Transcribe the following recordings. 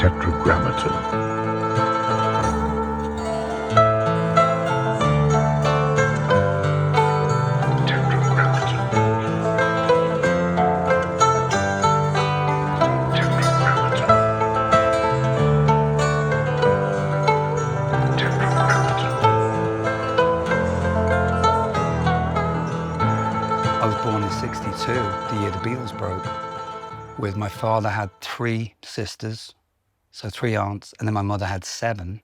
Tetragrammatin. I was born in '62, the year the Beatles broke. With my father had 3 sisters, so 3 aunts, and then my mother had 7.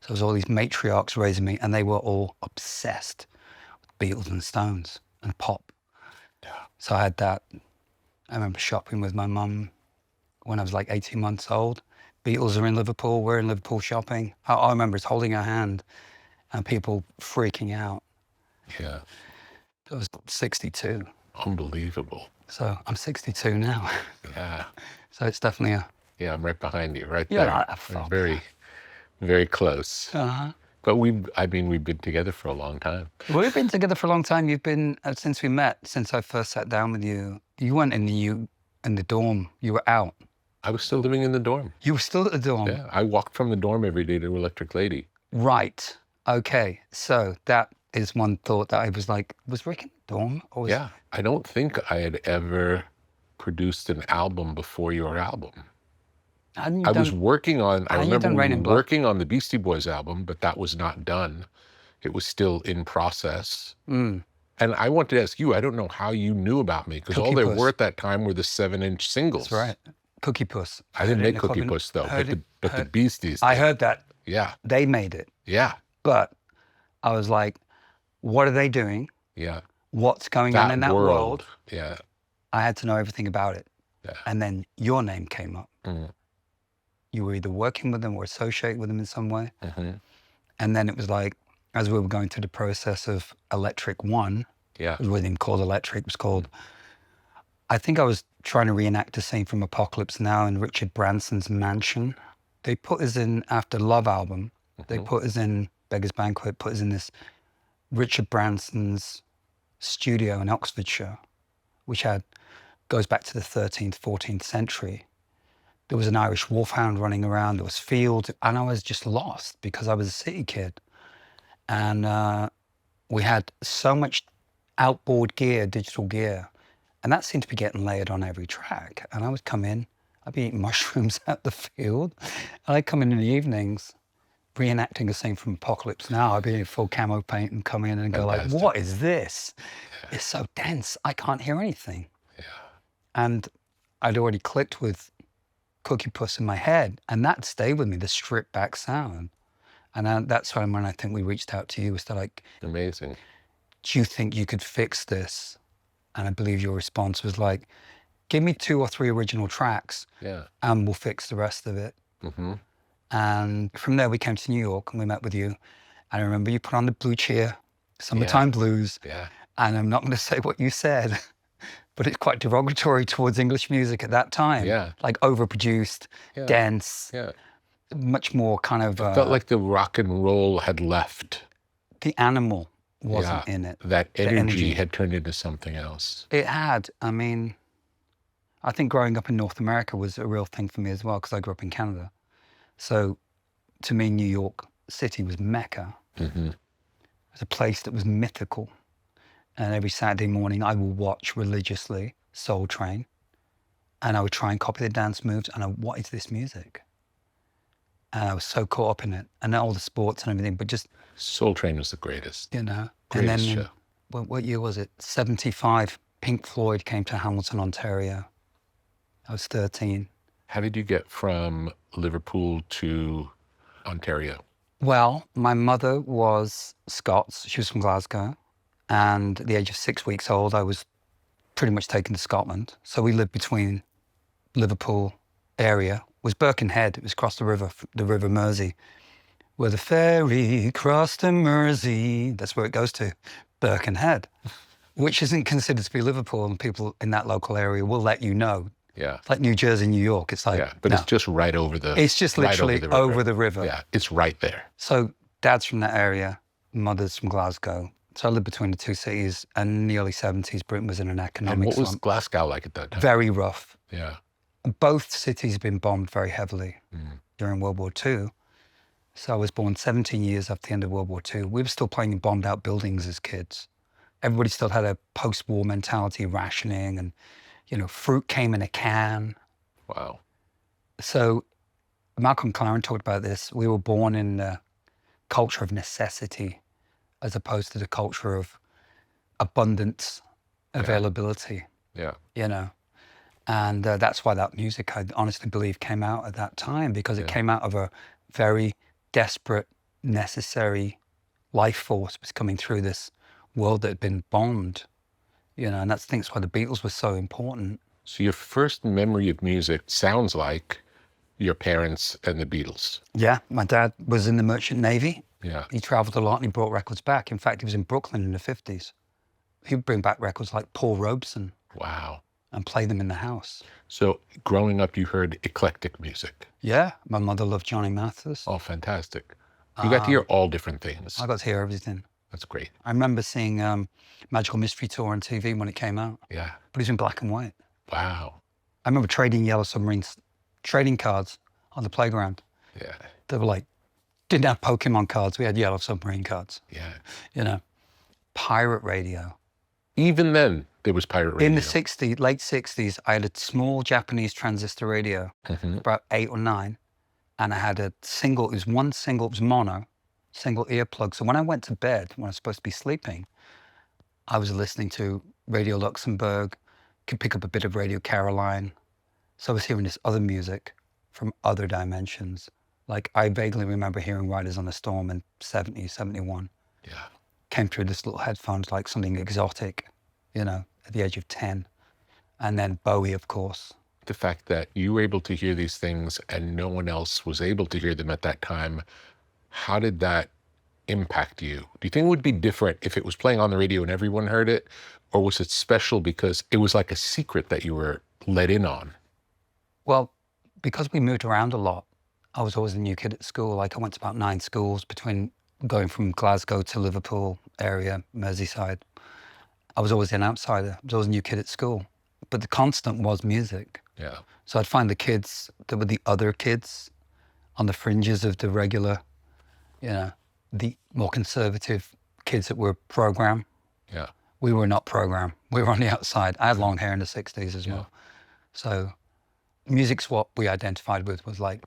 So there was all these matriarchs raising me, and they were all obsessed with Beatles and Stones and pop. Yeah. So I had that. I remember shopping with my mum when I was like 18 months old. Beatles are in Liverpool, we're in Liverpool shopping. I remember us holding our hand and people freaking out. Yeah. It was 62. Unbelievable. So I'm 62 now. Yeah. So it's definitely a... Yeah, I'm right behind you, right Yeah, there. We're very, very close. Uh-huh. But we've been together for a long time. We've been together for a long time. You've been, since we met, since I first sat down with you. You weren't in the dorm. You were out. I was still living in the dorm. You were still at the dorm? Yeah, I walked from the dorm every day to Electric Lady. Right. Okay. So that is one thought that I was like, was Rick in the dorm? Or was... Yeah, I don't think I had ever produced an album before your album. I was working on, I remember we were working on the Beastie Boys album, but that was not done. It was still in process. Mm. And I wanted to ask you, I don't know how you knew about me, because all there were at that time were the 7-inch singles. That's right. Cookie Puss. I didn't make Cookie Puss though, but the Beasties did. I heard that. Yeah. They made it. Yeah. But I was like, what are they doing? Yeah. What's going on in that world? Yeah. I had to know everything about it. Yeah. And then your name came up. Mm. You were either working with them or associated with them in some way. Mm-hmm. And then it was like, as we were going through the process of Electric One, yeah, it wasn't even called Electric, it was called, I think I was trying to reenact a scene from Apocalypse Now in Richard Branson's mansion. They put us in, after Love album, they put us in Beggar's Banquet, put us in this Richard Branson's studio in Oxfordshire, which goes back to the 13th, 14th century. There was an Irish wolfhound running around, there was fields, and I was just lost because I was a city kid. And we had so much outboard gear, digital gear, and that seemed to be getting layered on every track. And I would come in, I'd be eating mushrooms at the field, and I'd come in the evenings, reenacting a scene from Apocalypse Now. I'd be in full camo paint and come in and go like, what is this? Yeah. It's so dense, I can't hear anything. Yeah. And I'd already clicked with Cookie Puss in my head, and that stayed with me, the stripped back sound. And that's when I think we reached out to you, was to like, amazing. Do you think you could fix this? And I believe your response was like, give me 2 or 3 original tracks, yeah, and we'll fix the rest of it. Mm-hmm. And from there we came to New York and we met with you. And I remember you put on the Blue Cheer, Summertime Blues. Yeah. And I'm not going to say what you said, but it's quite derogatory towards English music at that time. Yeah. Like overproduced, dense, much more kind of... It felt like the rock and roll had left. The animal wasn't in it. That energy had turned into something else. It had. I mean, I think growing up in North America was a real thing for me as well, because I grew up in Canada. So to me, New York City was Mecca. Mm-hmm. It was a place that was mythical. And every Saturday morning I would watch religiously Soul Train, and I would try and copy the dance moves, and what is this music? And I was so caught up in it, and all the sports and everything, but just... Soul Train was the greatest. You know? Greatest and then, show. What year was it? 75, Pink Floyd came to Hamilton, Ontario. I was 13. How did you get from Liverpool to Ontario? Well, my mother was Scots. She was from Glasgow. And at the age of 6 weeks old, I was pretty much taken to Scotland. So we lived between Liverpool area. It was Birkenhead. It was across the River Mersey. Where the ferry crossed the Mersey, that's where it goes to, Birkenhead, which isn't considered to be Liverpool, and people in that local area will let you know. Yeah. It's like New Jersey, New York. It's like, but it's just right over the... It's just literally over the river. Yeah, it's right there. So dad's from that area, mother's from Glasgow. So I lived between the 2 cities, and in the early 70s, Britain was in an economic slump. And what was Glasgow like at that time? Very rough. Yeah. both cities have been bombed very heavily during World War II. So I was born 17 years after the end of World War II. We were still playing in bombed out buildings as kids. Everybody still had a post-war mentality, rationing, and, you know, fruit came in a can. Wow. So Malcolm Claren talked about this. We were born in a culture of necessity as opposed to the culture of abundance, availability. Yeah. You know, and that's why that music, I honestly believe, came out at that time, because it came out of a very desperate, necessary life force was coming through this world that had been bombed, you know, and I think that's why the Beatles were so important. So your first memory of music sounds like your parents and the Beatles. Yeah, my dad was in the Merchant Navy. Yeah. He traveled a lot and he brought records back. In fact, he was in Brooklyn in the 50s. He would bring back records like Paul Robeson. Wow. And play them in the house. So growing up, you heard eclectic music. Yeah, my mother loved Johnny Mathis. Oh, fantastic. You got to hear all different things. I got to hear everything. That's great. I remember seeing Magical Mystery Tour on TV when it came out. Yeah. But it was in black and white. Wow. I remember trading Yellow Submarines, trading cards on the playground. Yeah. They were like, didn't have Pokemon cards, we had Yellow Submarine cards. Yeah. You know, pirate radio. Even then, there was pirate radio. In the late 60s, I had a small Japanese transistor radio, about 8 or 9, and I had a single, it was mono, single earplug. So when I went to bed, when I was supposed to be sleeping, I was listening to Radio Luxembourg, could pick up a bit of Radio Caroline. So I was hearing this other music from other dimensions. Like I vaguely remember hearing Riders on the Storm in 70, 71. Yeah. Came through this little headphones like something exotic, you know, at the age of 10. And then Bowie, of course. The fact that you were able to hear these things and no one else was able to hear them at that time, how did that impact you? Do you think it would be different if it was playing on the radio and everyone heard it? Or was it special because it was like a secret that you were let in on? Well, because we moved around a lot, I was always a new kid at school. Like I went to about 9 schools between going from Glasgow to Liverpool area, Merseyside. I was always an outsider. I was always a new kid at school. But the constant was music. Yeah. So I'd find the kids that were the other kids on the fringes of the regular, you know, the more conservative kids that were programmed. Yeah. We were not programmed. We were on the outside. I had long hair in the 60s as well. So music's what we identified with, was like,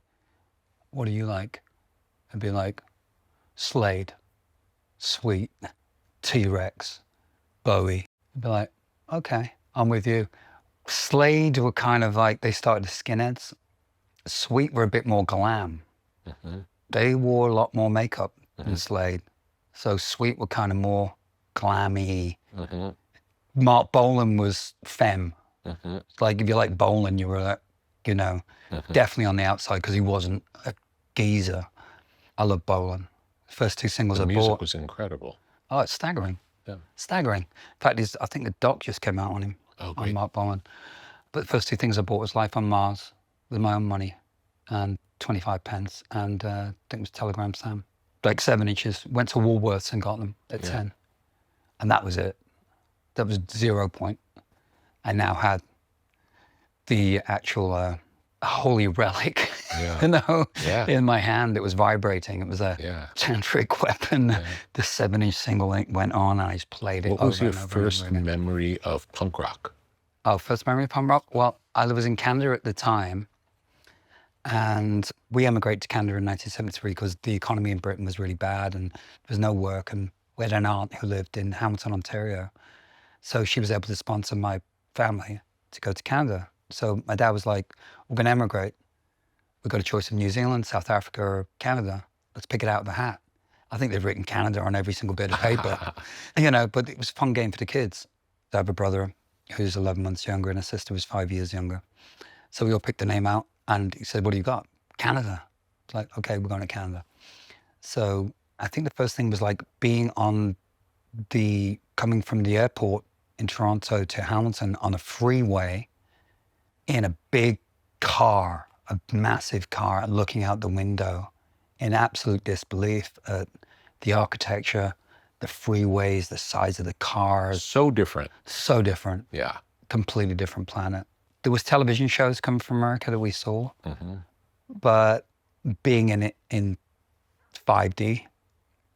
what do you like? I'd be like, Slade, Sweet, T-Rex, Bowie. I'd be like, okay, I'm with you. Slade were kind of like, they started the skinheads. Sweet were a bit more glam. They wore a lot more makeup than Slade. So Sweet were kind of more glammy. Mark Bolan was femme. Like if you like Bolan, you were like, you know, definitely on the outside because he wasn't a geezer. I love Bolan. First 2 singles I bought. The music was incredible. Oh, it's staggering. Yeah. Staggering. In fact, I think the doc just came out on him, on Mark Bolan. But the first 2 things I bought was Life on Mars with my own money and 25 pence, and I think it was Telegram Sam. Like 7 inches. Went to Woolworths and got them at 10. And that was it. That was 0 point. I now had the actual holy relic, you know, in my hand. It was vibrating. It was a tantric weapon. The 7-inch single went on and I just played it. What was your first memory of punk rock? Oh, first memory of punk rock? Well, I was in Canada at the time, and we emigrated to Canada in 1973 because the economy in Britain was really bad and there was no work, and we had an aunt who lived in Hamilton, Ontario. So she was able to sponsor my family to go to Canada. So my dad was like, we're going to emigrate. We've got a choice of New Zealand, South Africa, or Canada. Let's pick it out of the hat. I think they've written Canada on every single bit of paper, you know, but it was a fun game for the kids. I have a brother who's 11 months younger and a sister who's 5 years younger. So we all picked the name out and he said, what do you got? Canada. It's like, okay, we're going to Canada. So I think the first thing was like being on coming from the airport in Toronto to Hamilton on a freeway in a big car, a massive car, and looking out the window in absolute disbelief at the architecture, the freeways, the size of the cars. So different. So different. Yeah. Completely different planet. there was television shows coming from America that we saw, but being in it in 5D,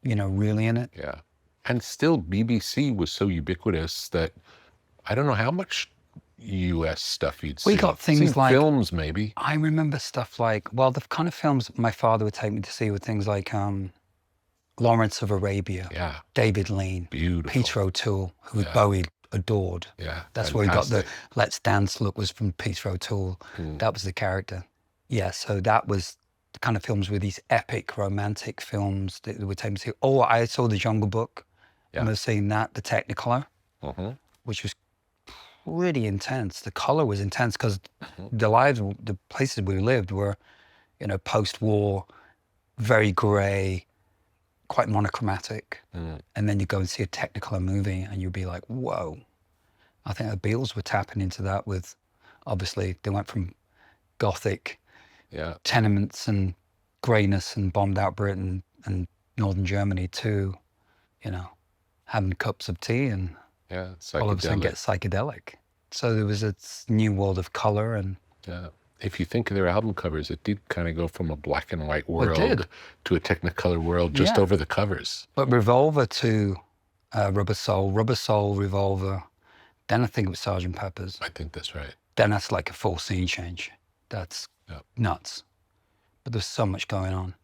you know, really in it. Yeah. And still BBC was so ubiquitous that I don't know how much US stuff you'd see. We got things like films, maybe. I remember stuff like, well, the kind of films my father would take me to see were things like Lawrence of Arabia, David Lean, beautiful, Peter O'Toole, who Bowie adored. Yeah, that's where he got the Let's Dance look, was from Peter O'Toole. That was the character. Yeah, so that was the kind of films with these epic romantic films that would take me to. Oh, I saw The Jungle Book. I remember seeing that, the Technicolor, which was pretty intense. The color was intense because the places we lived were, you know, post-war, very gray, quite monochromatic. And then you go and see a Technicolor movie and you'd be like, whoa. I think the Beatles were tapping into that with, obviously, they went from gothic tenements and grayness and bombed out Britain and northern Germany to, you know, having cups of tea and all of a sudden get psychedelic. So there was a new world of color. And if you think of their album covers, it did kind of go from a black and white world to a Technicolor world just over the covers. But Revolver to Rubber Soul, Revolver, then I think it was Sgt. Pepper's. I think that's right. Then that's like a full scene change. That's nuts. But there's so much going on.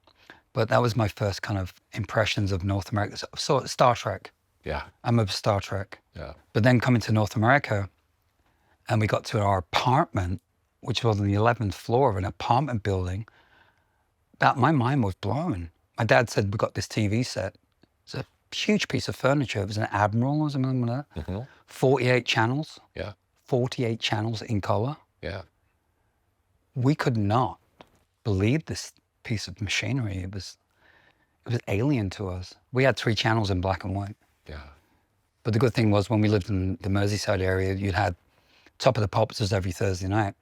But that was my first kind of impressions of North America. So Star Trek. Yeah. I'm a Star Trek. Yeah. But then coming to North America, and we got to our apartment, which was on the 11th floor of an apartment building, that my mind was blown. My dad said, we got this TV set. It's a huge piece of furniture. It was an Admiral or something like that. 48 channels. Yeah. 48 channels in color. Yeah. We could not believe this piece of machinery. It was alien to us. We had 3 channels in black and white. Yeah. But the good thing was when we lived in the Merseyside area, you'd had Top of the Pops was every Thursday night.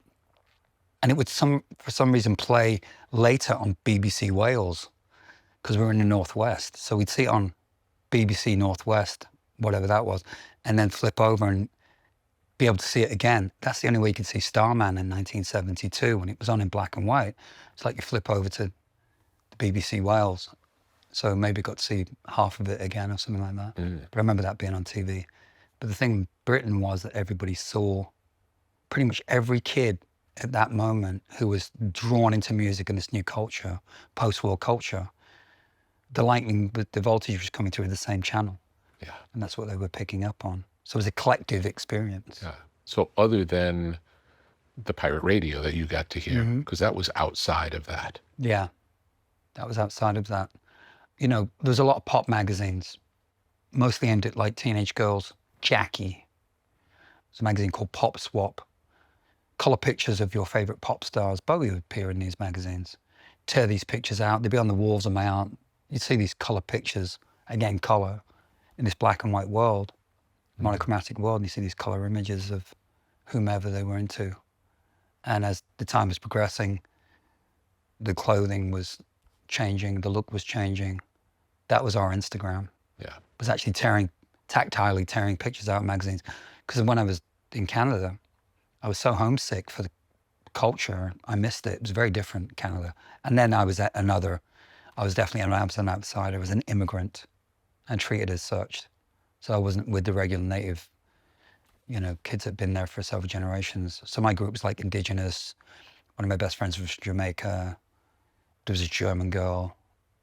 And it would for some reason play later on BBC Wales because we were in the Northwest. So we'd see it on BBC Northwest, whatever that was, and then flip over and be able to see it again. That's the only way you could see Starman in 1972 when it was on in black and white. It's like you flip over to the BBC Wales. So maybe got to see half of it again or something like that. But I remember that being on TV. But the thing in Britain was that everybody saw, pretty much every kid at that moment who was drawn into music and this new culture, post-war culture, the lightning, the voltage was coming through the same channel. Yeah. And that's what they were picking up on. So it was a collective experience. Yeah. So other than the pirate radio that you got to hear, because that was outside of that. Yeah, that was outside of that. You know, there's a lot of pop magazines, mostly aimed at like teenage girls. Jackie. There's a magazine called Pop Swap. Color pictures of your favorite pop stars. Bowie would appear in these magazines. Tear these pictures out. They'd be on the walls of my aunt. You'd see these color pictures, again, color, in this black and white world, monochromatic world. And you see these color images of whomever they were into. And as the time was progressing, the clothing was changing, the look was changing. That was our Instagram. Yeah. It was actually tactilely tearing pictures out of magazines. Because when I was in Canada, I was so homesick for the culture. I missed it. It was very different, Canada. And then I was definitely an absolute outsider. I was an immigrant and treated as such. So I wasn't with the regular native, you know, kids that had been there for several generations. So my group was like indigenous. One of my best friends was from Jamaica. There was a German girl,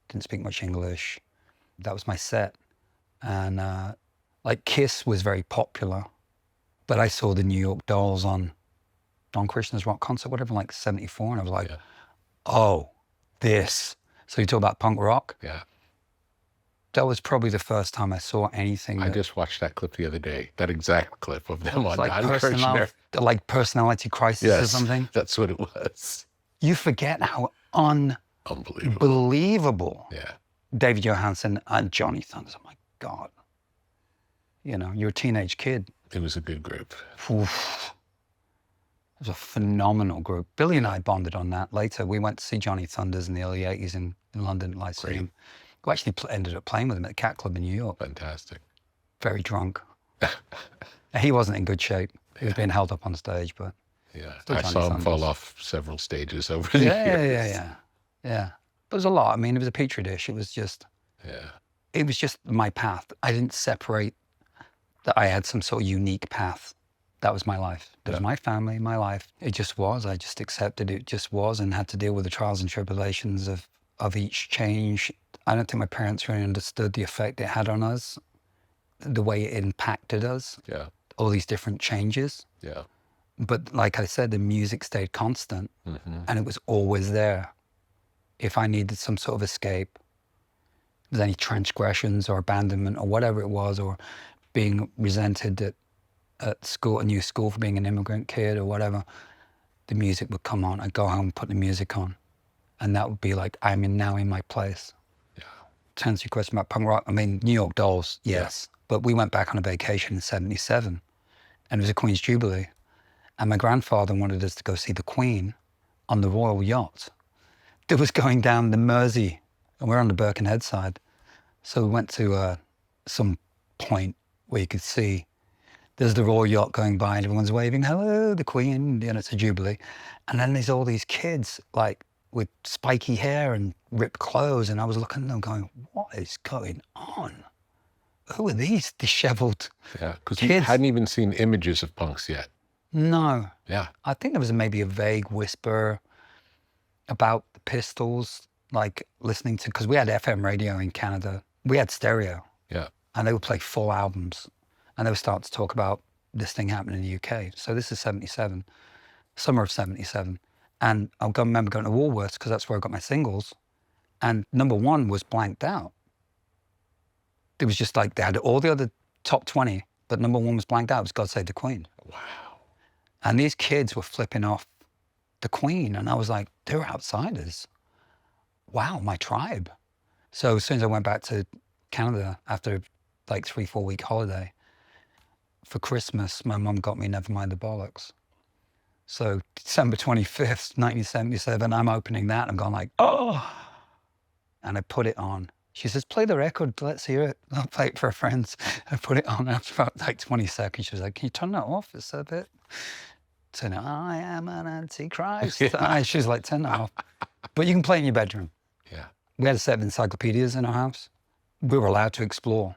didn't speak much English. That was my set. And like Kiss was very popular. But I saw the New York Dolls on Don Krishna's rock concert, whatever, like 74. And I was like, oh, this. So you talk about punk rock? Yeah. That was probably the first time I saw anything. I just watched that clip the other day, that exact clip of them on like Don Krishna. Like Personality Crisis or something? That's what it was. You forget how unbelievable David Johansen and Johnny Thunders. Oh my God. You know, you're a teenage kid. It was a good group. Oof. It was a phenomenal group. Billy and I bonded on that later. We went to see Johnny Thunders in the early 80s in London at Lyceum. We actually ended up playing with him at the Cat Club in New York. Fantastic. Very drunk. He wasn't in good shape. He was being held up on stage, but Yeah, Still I Johnny saw him fall Thunders. off several stages over the Yeah, years. yeah. But it was a lot. I mean, it was a petri dish. It was just my path. I didn't separate that I had some sort of unique path. That was my life. That was my family, my life. It just was. I just accepted it just was, and had to deal with the trials and tribulations of each change. I don't think my parents really understood the effect it had on us, the way it impacted us. Yeah. All these different changes. Yeah. But like I said, the music stayed constant, and it was always there. If I needed some sort of escape, there's any transgressions or abandonment or whatever it was, or being resented at school, a new school, for being an immigrant kid or whatever, the music would come on. I'd go home and put the music on, and that would be like, I'm now in my place. Yeah. To answer your question about punk rock, I mean, New York Dolls, yes. Yeah. But we went back on a vacation in '77, and it was a Queen's Jubilee. And my grandfather wanted us to go see the Queen on the royal yacht that was going down the Mersey, and we're on the Birkenhead side. So we went to some point where you could see there's the royal yacht going by and everyone's waving, hello, the Queen, you know, it's a Jubilee. And then there's all these kids like with spiky hair and ripped clothes. And I was looking at them going, what is going on? Who are these disheveled Yeah, because kids? you hadn't even seen images of punks yet. No. Yeah. I think there was maybe a vague whisper about the Pistols, like listening to, because we had FM radio in Canada. We had stereo. Yeah. And they would play full albums. And they would start to talk about this thing happening in the UK. So this is '77, summer of '77. And I remember going to Woolworths, because that's where I got my singles. And number one was blanked out. It was just like they had all the other top 20, but number one was blanked out. It was God Save the Queen. Wow. And these kids were flipping off the Queen. And I was like, they're outsiders. Wow, my tribe. So as soon as I went back to Canada after like 3-4 week holiday, for Christmas, my mum got me Nevermind the Bollocks. So December 25th, 1977, I'm opening that and I'm going like, oh. And I put it on. She says, play the record, let's hear it. I'll play it for her friends. I put it on after about like 20 seconds. She was like, can you turn that off? It's a bit. So now, I am an antichrist. She was like, turn that off. But you can play in your bedroom. Yeah. We had a set of encyclopedias in our house. We were allowed to explore.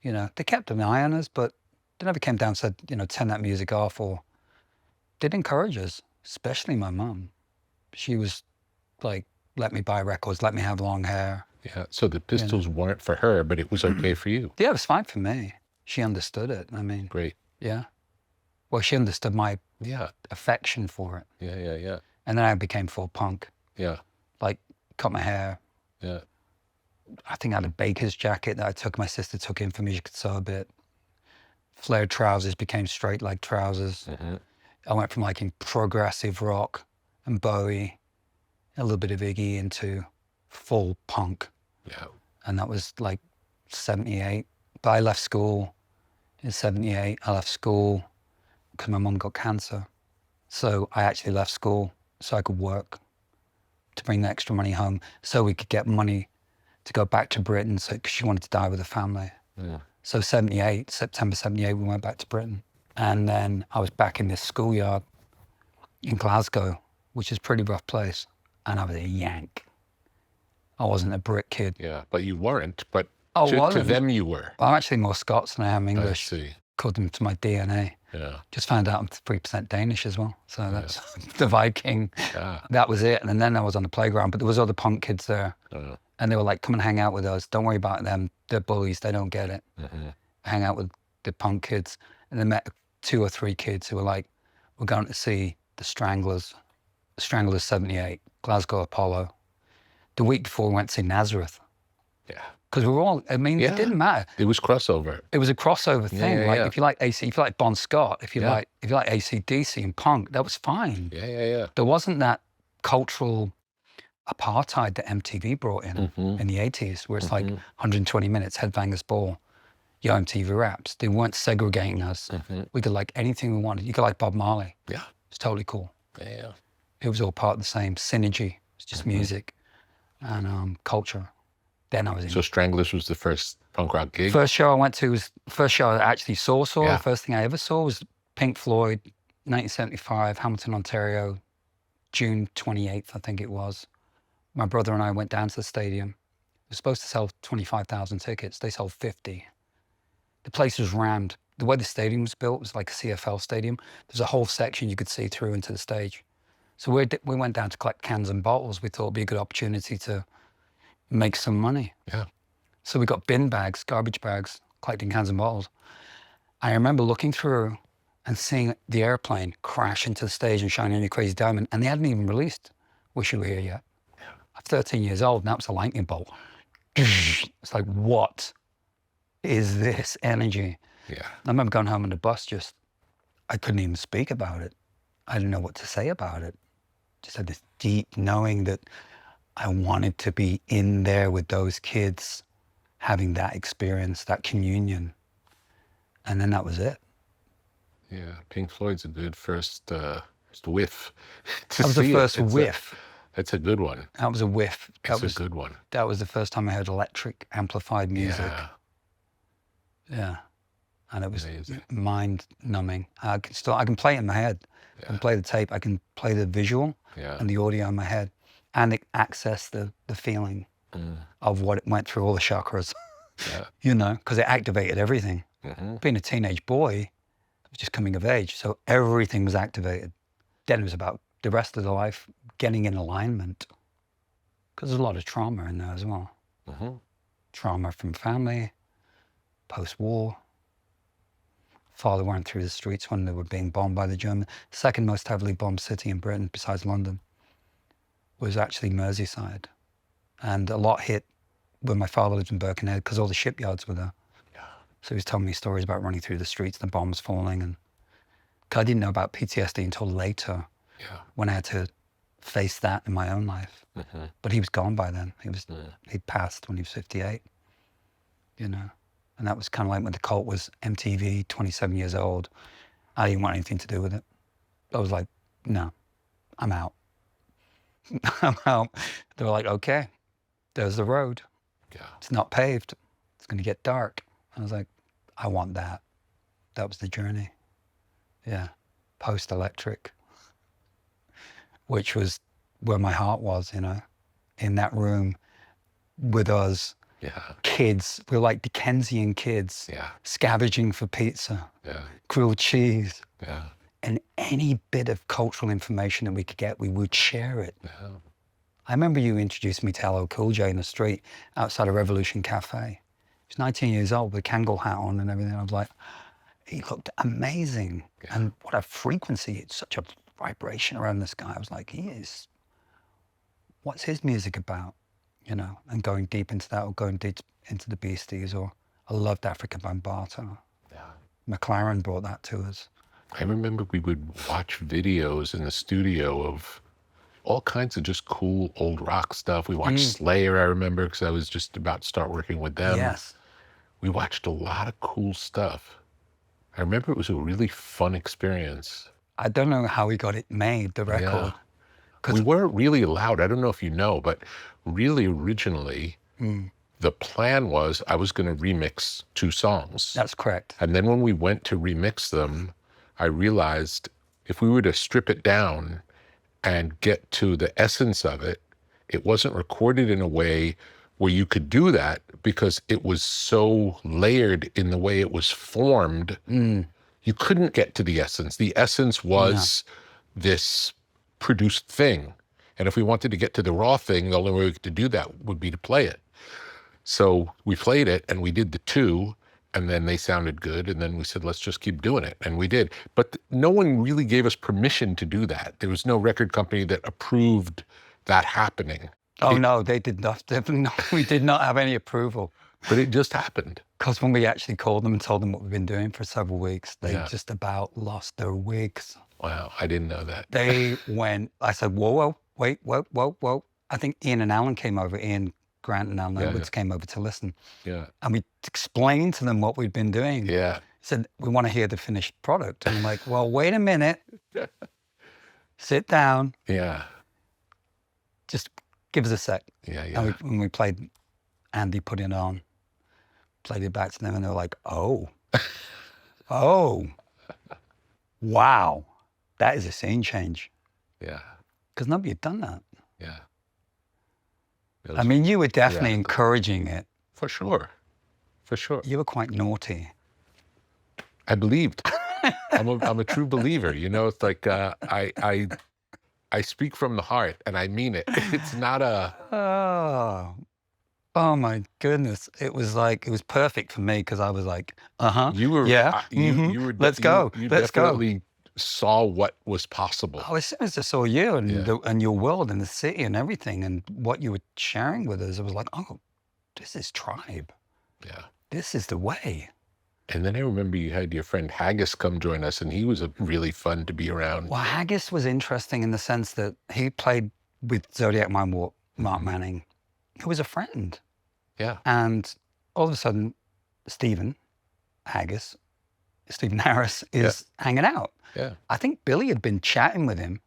You know, they kept an eye on us, but they never came down and said, you know, turn that music off, or did encourage us, especially my mum. She was like, let me buy records, let me have long hair. Yeah, so the Pistols weren't for her, but it was okay for you. Yeah, it was fine for me. She understood it. I mean, great. Yeah. Well, she understood my affection for it. Yeah. And then I became full punk. Yeah. Like, cut my hair. Yeah. I think I had a baker's jacket that my sister took in for me. She could sew a bit. Flared trousers became straight leg trousers. I went from liking progressive rock and Bowie, a little bit of Iggy, into full punk. Yeah. And that was like '78. But I left school in '78. I left school because my mum got cancer. So I actually left school so I could work to bring the extra money home, so we could get money to go back to Britain, because she wanted to die with her family. Yeah. So September '78, we went back to Britain. And then I was back in this schoolyard in Glasgow, which is a pretty rough place. And I was a Yank. I wasn't a Brit kid. Yeah, but you weren't. But to them you were. I'm actually more Scots than I am English. I see. According to my DNA. Yeah. Just found out I'm 3% Danish as well. So that's the Viking. Yeah. That was it. And then I was on the playground, but there was other punk kids there. And they were like, come and hang out with us. Don't worry about them. They're bullies. They don't get it. Hang out with the punk kids. And then met 2 or 3 kids who were like, we're going to see the Stranglers. The Stranglers '78, Glasgow Apollo. The week before we went to see Nazareth. Yeah. Because we were all, I mean, it didn't matter. It was crossover. It was a crossover thing. If you like if you like Bon Scott, if you like AC/DC and punk, that was fine. Yeah. There wasn't that cultural apartheid that MTV brought in the '80s, where it's like 120 minutes, Headbangers Ball, Yo MTV Raps. They weren't segregating us. We could like anything we wanted. You could like Bob Marley. Yeah. It's totally cool. Yeah. It was all part of the same synergy. It's just music and culture. Then I was in. So Stranglers was the first punk rock gig? First show I went to was, first show I actually saw. The first thing I ever saw was Pink Floyd, 1975, Hamilton, Ontario, June 28th, I think it was. My brother and I went down to the stadium. They were supposed to sell 25,000 tickets. They sold 50. The place was rammed. The way the stadium was built was like a CFL stadium. There's a whole section you could see through into the stage. So we went down to collect cans and bottles. We thought it'd be a good opportunity to make some money. Yeah. So we got bin bags, garbage bags, collecting cans and bottles. I remember looking through and seeing the airplane crash into the stage and Shining a Crazy Diamond, and they hadn't even released Wish You Were Here yet. I'm 13 years old, and that was a lightning bolt. It's like, what is this energy? Yeah. I remember going home on the bus, I couldn't even speak about it. I didn't know what to say about it. Just had this deep knowing that I wanted to be in there with those kids, having that experience, that communion. And then that was it. Yeah, Pink Floyd's a good first whiff. That was the first whiff. That's a good one. That was a whiff. It's a good one. That was the first time I heard electric amplified music. Yeah. And it was mind numbing. I can play it in my head. Yeah. I can play the tape. I can play the visual and the audio in my head, and access the feeling of what it went through all the chakras. Yeah. You know, because it activated everything. Being a teenage boy, I was just coming of age, so everything was activated. Then it was about the rest of the life getting in alignment, because there's a lot of trauma in there as well. Trauma from family, post-war. Father went through the streets when they were being bombed by the Germans. Second most heavily bombed city in Britain, besides London, was actually Merseyside. And a lot hit when my father lived in Birkenhead, because all the shipyards were there. Yeah. So he was telling me stories about running through the streets, the bombs falling. And I didn't know about PTSD until later, when I had to face that in my own life. But he was gone by then. He passed when he was 58, you know. And that was kind of like when the cult was MTV, 27 years old. I didn't want anything to do with it. I was like, no, I'm out. I'm out. They were like, okay, there's the road. Yeah. It's not paved. It's going to get dark. I was like, I want that. That was the journey. Yeah. Post-electric, which was where my heart was, you know, in that room with us. Yeah. Kids, we were like Dickensian kids, scavenging for pizza, grilled cheese, and any bit of cultural information that we could get, we would share it. Yeah. I remember you introduced me to LL Cool J in the street outside a Revolution Cafe. He was 19 years old with a Kangol hat on and everything. I was like, he looked amazing. Yeah. And what a frequency, it's such a vibration around this guy. I was like, what's his music about? You know, and going deep into that, or going deep into the Beasties, or I loved Africa Bambaataa. Yeah. McLaren brought that to us. I remember we would watch videos in the studio of all kinds of just cool old rock stuff. We watched Slayer, I remember, because I was just about to start working with them. Yes. We watched a lot of cool stuff. I remember it was a really fun experience. I don't know how we got it made, the record. Yeah. We weren't really allowed, I don't know if you know, but really originally, the plan was I was going to remix 2 songs. That's correct. And then when we went to remix them, I realized if we were to strip it down and get to the essence of it, it wasn't recorded in a way where you could do that, because it was so layered in the way it was formed. You couldn't get to the essence. The essence was this produced thing. And if we wanted to get to the raw thing, the only way we could do that would be to play it. So we played it and we did the 2, and then they sounded good. And then we said, let's just keep doing it. And we did. But no one really gave us permission to do that. There was no record company that approved that happening. Oh, no, they did not. We did not have any approval. But it just happened. Because when we actually called them and told them what we've been doing for several weeks, they just about lost their wigs. Wow, I didn't know that. They went, I said, whoa, wait, whoa. I think Ian and Alan came over, Ian Grant and Alan Edwards came over to listen. Yeah. And we explained to them what we'd been doing. Yeah. Said, we want to hear the finished product. And I'm like, well, wait a minute. Sit down. Yeah. Just give us a sec. Yeah. And when we played, Andy put it on, played it back to them, and they were like, oh, wow. that is a scene change. Yeah. Because nobody had done that. Yeah. I mean, you were definitely encouraging it. For sure. For sure. You were quite naughty. I believed. I'm a true believer. You know, it's like I speak from the heart and I mean it. It's not a... Oh my goodness. It was perfect for me because I was like, You were, yeah, you were, let's go, you let's go. definitely saw what was possible. Oh, as soon as I saw you and your world and the city and everything and what you were sharing with us, I was like, oh, this is tribe. Yeah. This is the way. And then I remember you had your friend Haggis come join us, and he was really fun to be around. Well, Haggis was interesting in the sense that he played with Zodiac Mindwarp, Mark Manning, who was a friend. Yeah. And all of a sudden, Stephen Harris is hanging out. Yeah. I think Billy had been chatting with him.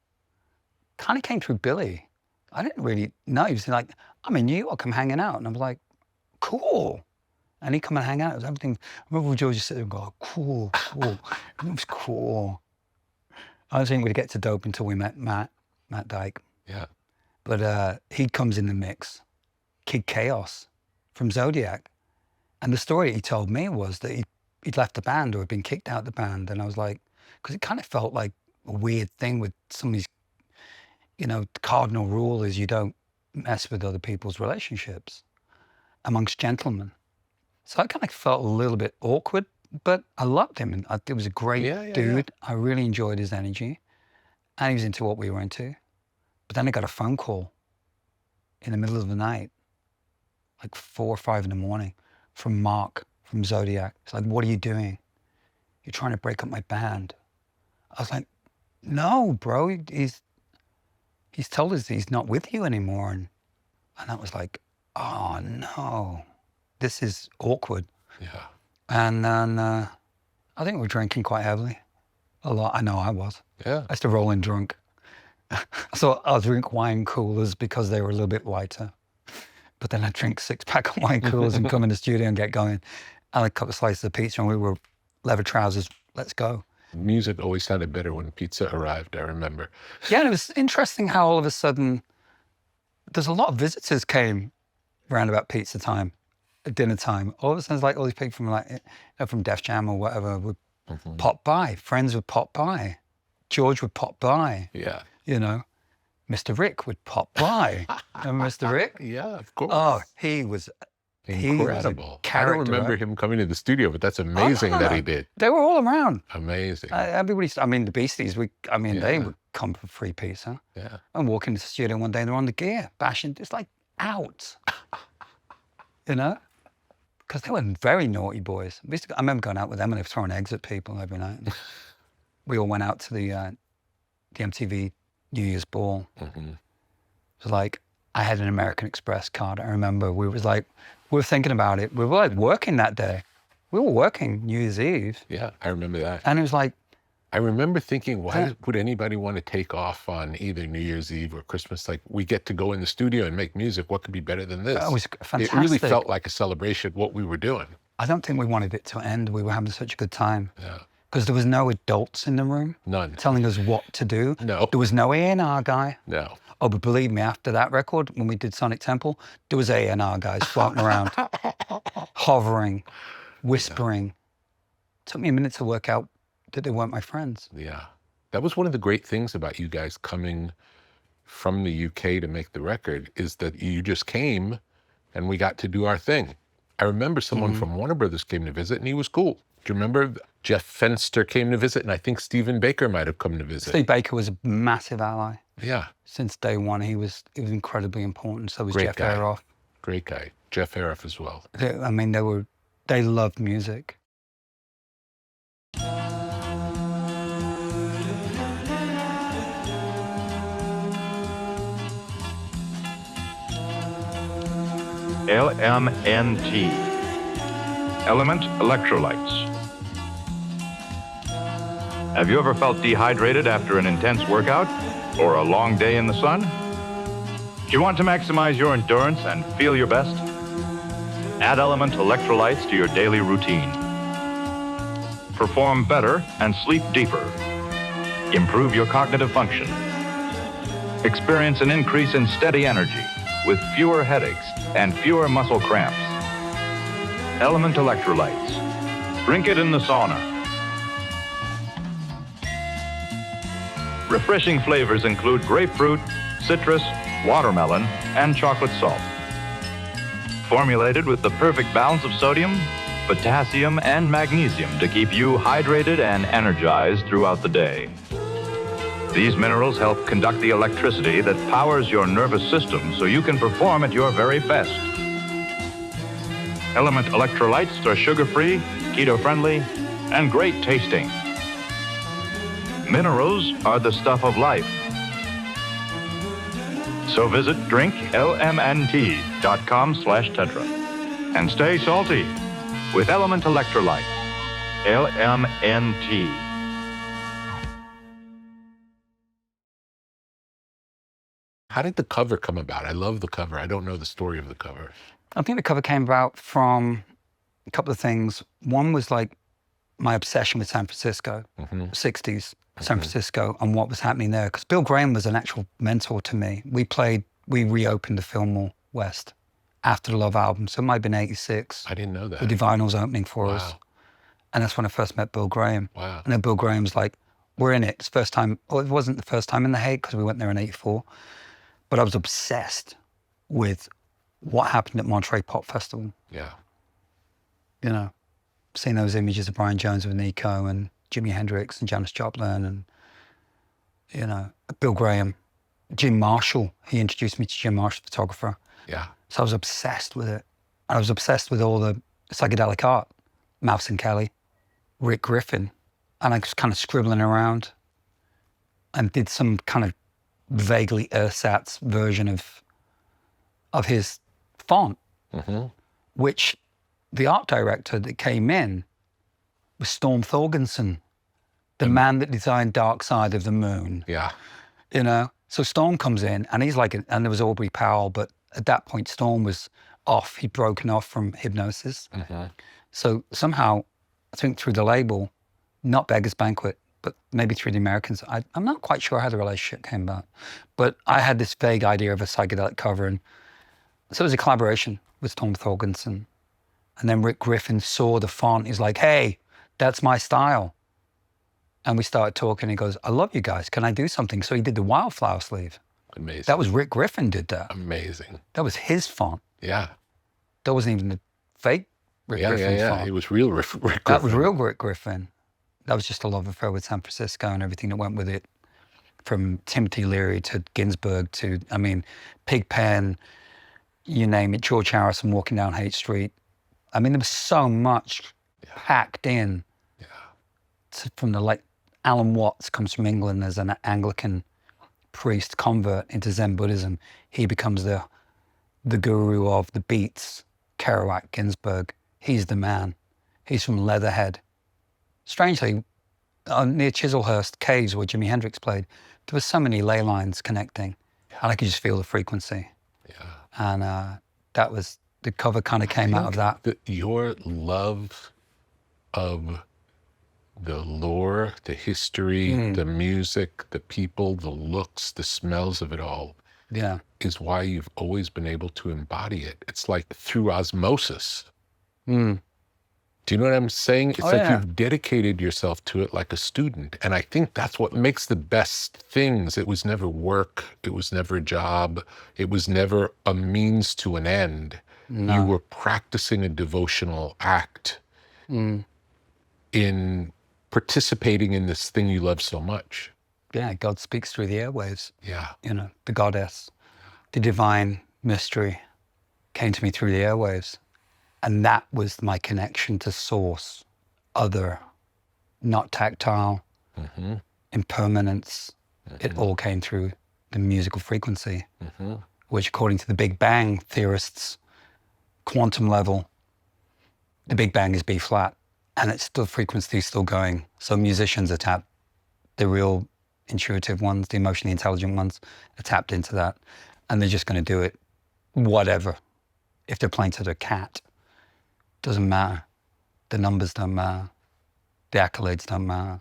Kind of came through Billy. I didn't really know. He was like, I'm in New York, I'm hanging out. And I was like, cool. And he'd come and hang out. It was everything. I remember George just sit there and go, cool, cool. It was cool. I don't think we'd get to dope until we met Matt Dyke. Yeah. But he comes in the mix. Kid Chaos from Zodiac. And the story he told me was that he'd left the band or had been kicked out of the band. And I was like, because it kind of felt like a weird thing with some of these, you know, the cardinal rule is you don't mess with other people's relationships amongst gentlemen. So I kind of felt a little bit awkward, but I loved him. And it was a great dude. Yeah. I really enjoyed his energy. And he was into what we were into. But then I got a phone call in the middle of the night, like 4 or 5 in the morning, from Mark from Zodiac. It's like, what are you doing? You're trying to break up my band. I was like, no, bro. He's told us he's not with you anymore. And I was like, oh, no. This is awkward. Yeah. And then I think we were drinking quite heavily. A lot. I know I was. Yeah. I used to roll in drunk. So I'll drink wine coolers because they were a little bit lighter. But then I'd drink 6-pack of wine coolers and come in the studio and get going. And a couple of slices of pizza and we were leather trousers. Let's go. Music always sounded better when pizza arrived, I remember. Yeah, and it was interesting how all of a sudden, there's a lot of visitors came around about pizza time. At dinner time, all of a sudden, it's like all these people from from Def Jam or whatever would pop by. Friends would pop by. George would pop by. Yeah. You know, Mr. Rick would pop by. Remember Mr. Rick? Yeah, of course. Oh, he was incredible. I don't remember him coming to the studio, but that's amazing that he did. They were all around. Amazing. The Beasties, they would come for free pizza. Yeah. And walk into the studio one day and they're on the gear, bashing. It's like out. You know? Because they were very naughty boys. I remember going out with them and they were throwing eggs at people every night. We all went out to the MTV New Year's Ball. It was like, I had an American Express card. I remember we were thinking about it. We were like working that day. We were working New Year's Eve. Yeah, I remember that. And it was like, I remember thinking, why would anybody want to take off on either New Year's Eve or Christmas? Like, we get to go in the studio and make music. What could be better than this? It was fantastic. It really felt like a celebration of what we were doing. I don't think we wanted it to end. We were having such a good time. Yeah. Because there was no adults in the room. None. Telling us what to do. No. There was no A&R guy. No. Oh, but believe me, after that record, when we did Sonic Temple, there was A&R guys floating around, hovering, whispering. Yeah. Took me a minute to work out that they weren't my friends. Yeah. That was one of the great things about you guys coming from the UK to make the record, is that you just came and we got to do our thing. I remember someone from Warner Brothers came to visit and he was cool. Do you remember Jeff Fenster came to visit, and I think Stephen Baker might have come to visit. Steve Baker was a massive ally. Yeah. Since day one, he was incredibly important. So was Great Jeff guy. Aroff. Great guy. Jeff Aroff as well. They loved music. LMNT Element Electrolytes. Have you ever felt dehydrated after an intense workout or a long day in the sun? Do you want to maximize your endurance and feel your best? Add Element Electrolytes to your daily routine. Perform better and sleep deeper. improve your cognitive function. Experience an increase in steady energy with fewer headaches and fewer muscle cramps. LMNT Electrolytes. Drink it in the sauna. Refreshing flavors include grapefruit, citrus, watermelon, and chocolate salt. Formulated with the perfect balance of sodium, potassium, and magnesium to keep you hydrated and energized throughout the day. These minerals help conduct the electricity that powers your nervous system so you can perform at your very best. LMNT Electrolytes are sugar-free, keto-friendly, and great tasting. Minerals are the stuff of life. So visit drinklmnt.com/tetra and stay salty with LMNT Electrolytes. LMNT. How did the cover come about? I love the cover. I don't know the story of the cover. I think the cover came about from a couple of things. One was like my obsession with San Francisco, 60s San Francisco, and what was happening there. Because Bill Graham was an actual mentor to me. We reopened the Fillmore West after the Love album. So it might have been 86. I didn't know that. The Divinals opening for us. And that's when I first met Bill Graham. Wow. And then Bill Graham's like, we're in it. It's the first time, well, it wasn't the first time in The Hague because we went there in 84. But I was obsessed with what happened at Monterey Pop Festival. Yeah. You know, seeing those images of Brian Jones with Nico and Jimi Hendrix and Janis Joplin and, you know, Bill Graham, Jim Marshall. He introduced me to Jim Marshall, photographer. Yeah. So I was obsessed with it. I was obsessed with all the psychedelic art, Mouse and Kelly, Rick Griffin. And I was kind of scribbling around and did some kind of vaguely ersatz version of his font, which the art director that came in was Storm Thorgerson, the man that designed Dark Side of the Moon. Yeah. You know, so Storm comes in and he's like, and there was Aubrey Powell, but at that point Storm was off. He'd broken off from Hypnosis. So somehow, I think through the label, not Beggar's Banquet, but maybe through the Americans, I'm not quite sure how the relationship came about. But I had this vague idea of a psychedelic cover, and so it was a collaboration with Storm Thorgerson. And then Rick Griffin saw the font. He's like, hey, that's my style. And we started talking. He goes, I love you guys. Can I do something? So he did the Wildflower sleeve. Amazing. That was Rick Griffin did that. Amazing. That was his font. Yeah. That wasn't even the fake Rick Griffin font. It was real Rick Griffin. That was real Rick Griffin. That was just a love affair with San Francisco and everything that went with it, from Timothy Leary to Ginsberg to, I mean, Pigpen, you name it, George Harrison walking down Haight Street. I mean, there was so much packed in. From the, like, Alan Watts comes from England as an Anglican priest convert into Zen Buddhism. He becomes the guru of the beats, Kerouac, Ginsberg. He's the man. He's from Leatherhead. Strangely, near Chislehurst Caves where Jimi Hendrix played, there were so many ley lines connecting, and I could just feel the frequency. And that was, the cover kind of came out of that. Your love of the lore, the history, the music, the people, the looks, the smells of it all is why you've always been able to embody it. It's like through osmosis. Do you know what I'm saying? It's you've dedicated yourself to it like a student. And I think that's what makes the best things. It was never work. It was never a job. It was never a means to an end. No. You were practicing a devotional act in participating in this thing you love so much. Yeah, God speaks through the airwaves. Yeah. You know, the goddess, the divine mystery came to me through the airwaves. And that was my connection to source, other, not tactile, impermanence. It all came through the musical frequency, which according to the Big Bang theorists, quantum level, the Big Bang is B flat, and it's still frequency still going. So musicians are tapped, the real intuitive ones, the emotionally intelligent ones are tapped into that, and they're just going to do it, whatever. If they're playing to their cat, doesn't matter. The numbers don't matter. The accolades don't matter.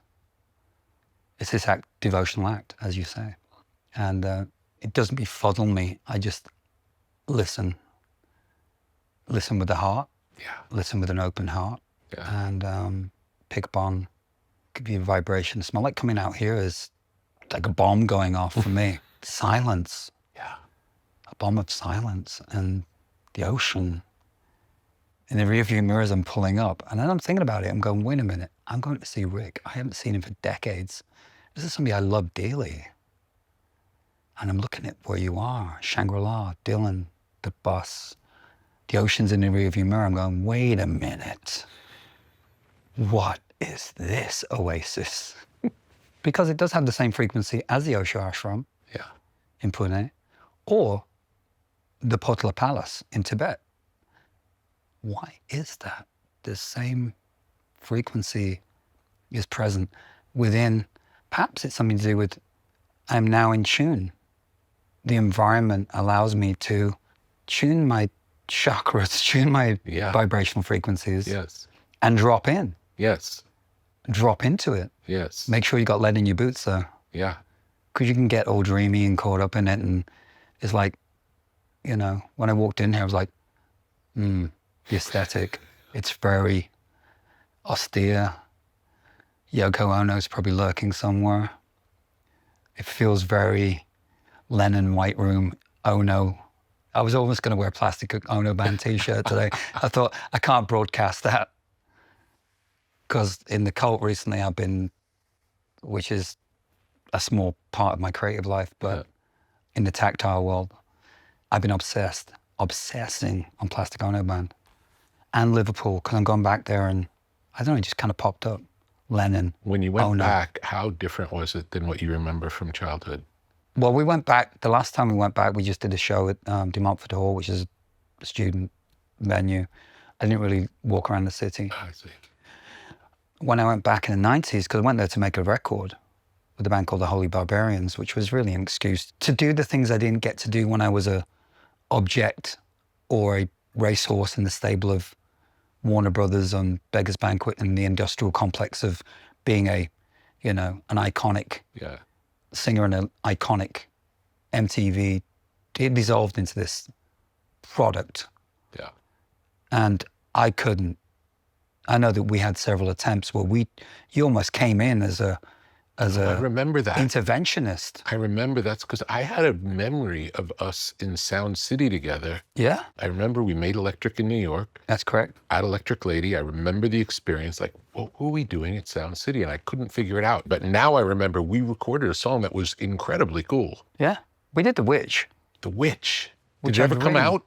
It's this devotional act, as you say. And it doesn't befuddle me. I just listen with the heart, listen with an open heart, and pick up on, give you a vibration. Smell like coming out here is like a bomb going off for me. Silence. Yeah. A bomb of silence, and the ocean. In the rearview mirror as I'm pulling up, and then I'm thinking about it. I'm going, wait a minute. I'm going to see Rick. I haven't seen him for decades. This is somebody I love dearly. And I'm looking at where you are, Shangri-La, Dylan, the bus, the ocean's in the rearview mirror. I'm going, wait a minute. What is this oasis? Because it does have the same frequency as the Osho Ashram in Pune, or the Potala Palace in Tibet. Why is that? The same frequency is present within. Perhaps it's something to do with I'm now in tune. The environment allows me to tune my chakras, tune my vibrational frequencies, and drop in. Yes. Drop into it. Yes. Make sure you got lead in your boots, though. Yeah. Because you can get all dreamy and caught up in it, and it's like, you know, when I walked in here, I was like, the aesthetic. It's very austere. Yoko Ono's probably lurking somewhere. It feels very Lennon White Room, Ono. I was almost going to wear a plastic Ono band t-shirt today. I thought, I can't broadcast that. Because in the cult recently I've been, which is a small part of my creative life, but in the Tactile world, I've been obsessing on Plastic Ono Band. And Liverpool, because I'm going back there, and I don't know, it just kind of popped up. Lennon. When you went back, how different was it than what you remember from childhood? Well, we went back, the last time we went back, we just did a show at De Montfort Hall, which is a student venue. I didn't really walk around the city. I see. When I went back in the 90s, because I went there to make a record with a band called the Holy Barbarians, which was really an excuse to do the things I didn't get to do when I was a object or a racehorse in the stable of Warner Brothers on Beggar's Banquet in the industrial complex of being a, you know, an iconic singer and an iconic MTV. It dissolved into this product. Yeah. And I couldn't. I know that we had several attempts where you almost came in as a I remember that. interventionist. I remember that's because I had a memory of us in Sound City together. Yeah. I remember we made Electric in New York. That's correct. At Electric Lady, I remember the experience, like, what were we doing at Sound City? And I couldn't figure it out. But now I remember we recorded a song that was incredibly cool. Yeah. We did The Witch. The Witch. Which Did it ever come out?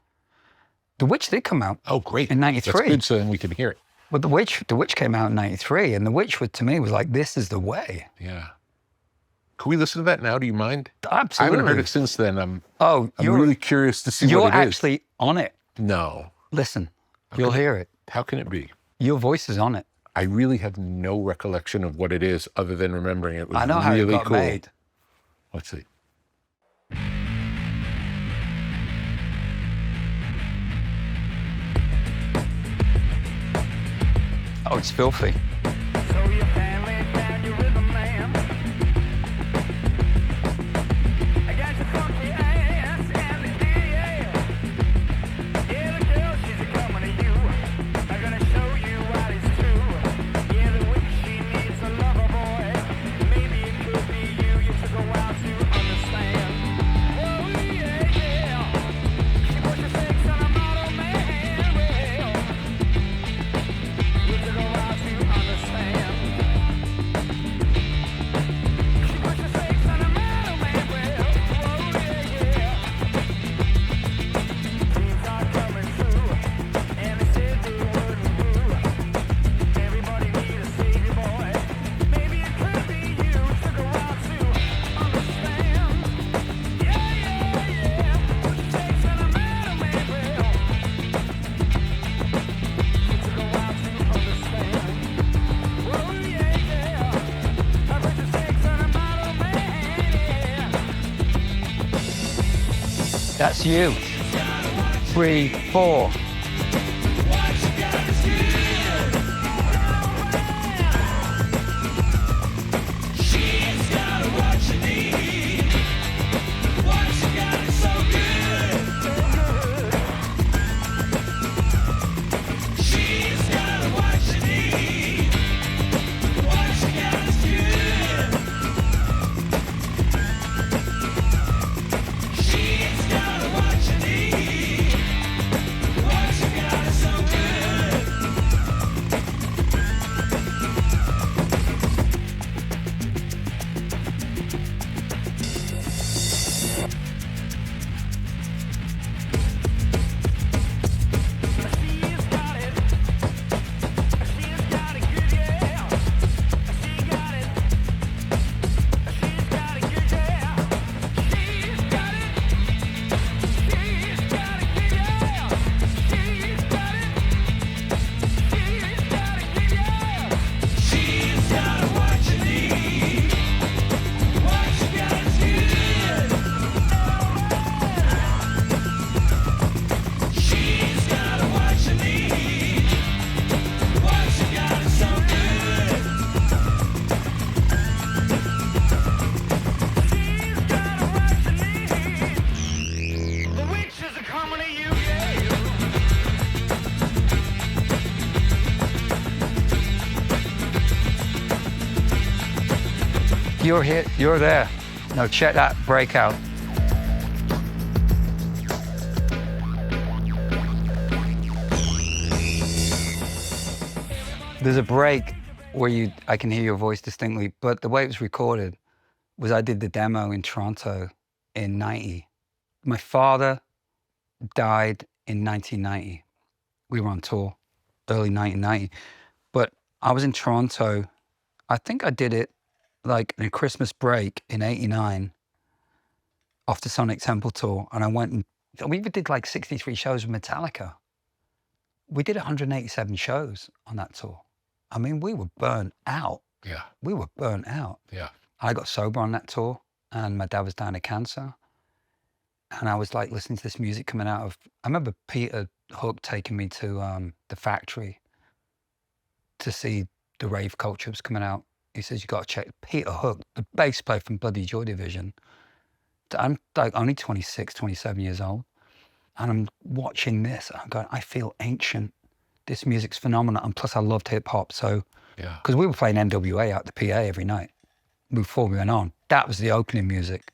The Witch did come out. Oh, great. In 93. That's good, so then we can hear it. But The Witch came out in 93, and The Witch, to me, was like, this is the way. Yeah. Can we listen to that now? Do you mind? Absolutely. I haven't heard it since then. I'm you're really curious to see what it is. You're actually on it. No. Listen, you'll hear it. How can it be? Your voice is on it. I really have no recollection of what it is other than remembering it was I know how really it got cool. made. Let's see. Oh, it's filthy. That's you. 3, 4. She's got a You're here, you're there. No, check that breakout. There's a break where I can hear your voice distinctly, but the way it was recorded was I did the demo in Toronto in 90. My father died in 1990. We were on tour, early 1990. But I was in Toronto. I think I did it like in a Christmas break in 89 off the Sonic Temple tour. And I went and we did like 63 shows with Metallica. We did 187 shows on that tour. I mean, we were burnt out. Yeah. We were burnt out. Yeah. I got sober on that tour and my dad was dying of cancer. And I was like listening to this music coming out of, I remember Peter Hook taking me to the Factory to see the rave culture was coming out. He says, you got to check Peter Hook, the bass player from Bloody Joy Division. I'm like only 26, 27 years old. And I'm watching this and I'm going, I feel ancient. This music's phenomenal. And plus I loved hip hop. So, Yeah. because we were playing NWA out the PA every night before we went on. That was the opening music.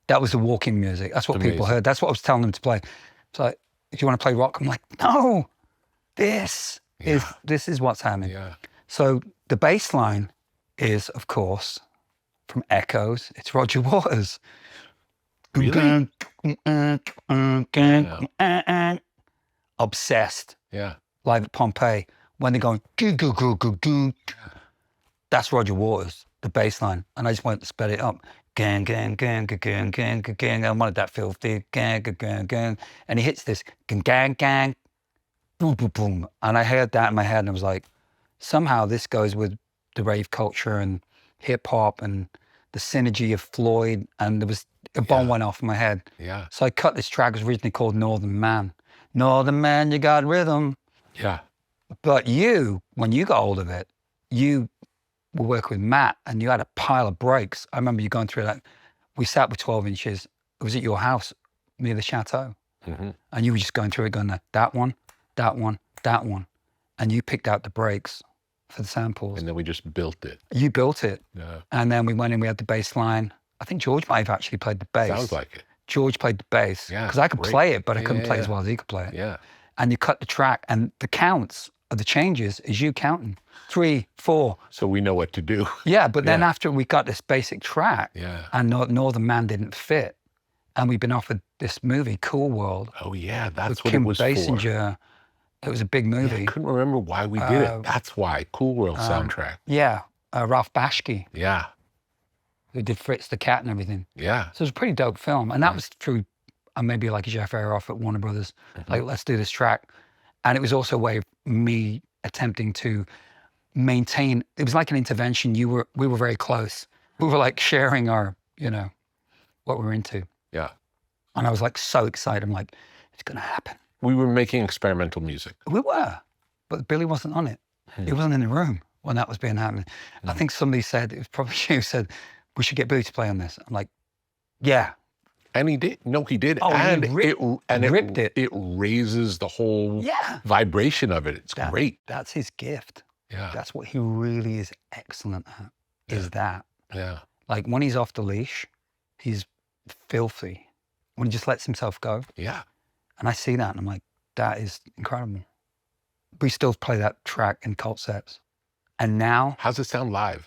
That was the walking music. That's what people heard. That's what I was telling them to play. It's like, do you want to play rock? I'm like, no, this is what's happening. Yeah. So the bass line is, of course, from Echoes. It's Roger Waters. Really? Obsessed. Yeah. Live at Pompeii. When they're going, that's Roger Waters, the bass line. And I just went to sped it up. Gang, gang, gang, gang, gang, gang, gang. I wanted that filthy gang, gang, gang, gang. And he hits this gang, gang, gang, boom, boom, boom. And I heard that in my head and I was like, somehow this goes with the rave culture and hip hop and the synergy of Floyd. And there was a bomb went off in my head. Yeah. So I cut this track. It was originally called Northern Man. Northern Man, you got rhythm. Yeah. But you, when you got hold of it, you were working with Matt and you had a pile of breaks. I remember you going through that. We sat with 12 inches. It was at your house near the chateau. Mm-hmm. And you were just going through it going, that one, that one, that one. And you picked out the breaks for the samples. And then we just built it. You built it. Yeah. And then we went in, we had the bass line. I think George might have actually played the bass. Sounds like it. George played the bass. Yeah. Because I could Great. play it, but I couldn't play Yeah. as well as he could play it. Yeah. And you cut the track and the counts of the changes is you counting 3, 4. So we know what to do. Yeah, but then Yeah. after we got this basic track Yeah. and Northern Man didn't fit, and we've been offered this movie, Cool World, Oh yeah, that's with what Kim it was for. Basinger. It was a big Yeah, movie. I couldn't remember why we did it. That's why. Cool World soundtrack. Yeah, Ralph Bashki, Yeah. who did Fritz the Cat and everything. Yeah. So it was a pretty dope film. And that was through maybe like Jeff Ayeroff at Warner Brothers, like, let's do this track. And it was also a way of me attempting to maintain, it was like an intervention. We were very close. We were like sharing our, what we're into. Yeah. And I was like so excited. I'm like, it's going to happen. We were making experimental music. We were, but Billy wasn't on it. He wasn't in the room when that was being happening. I think somebody said, it was probably you, said, we should get Billy to play on this. I'm like, yeah. And he did. No, he did. Oh, and he ripped it. It raises the whole Yeah. vibration of it. It's great. That's his gift. Yeah. That's what he really is excellent at, is that. Yeah. Like when he's off the leash, he's filthy. When he just lets himself go. Yeah. And I see that and I'm like, that is incredible. We still play that track in cult sets. And now How's it sound live?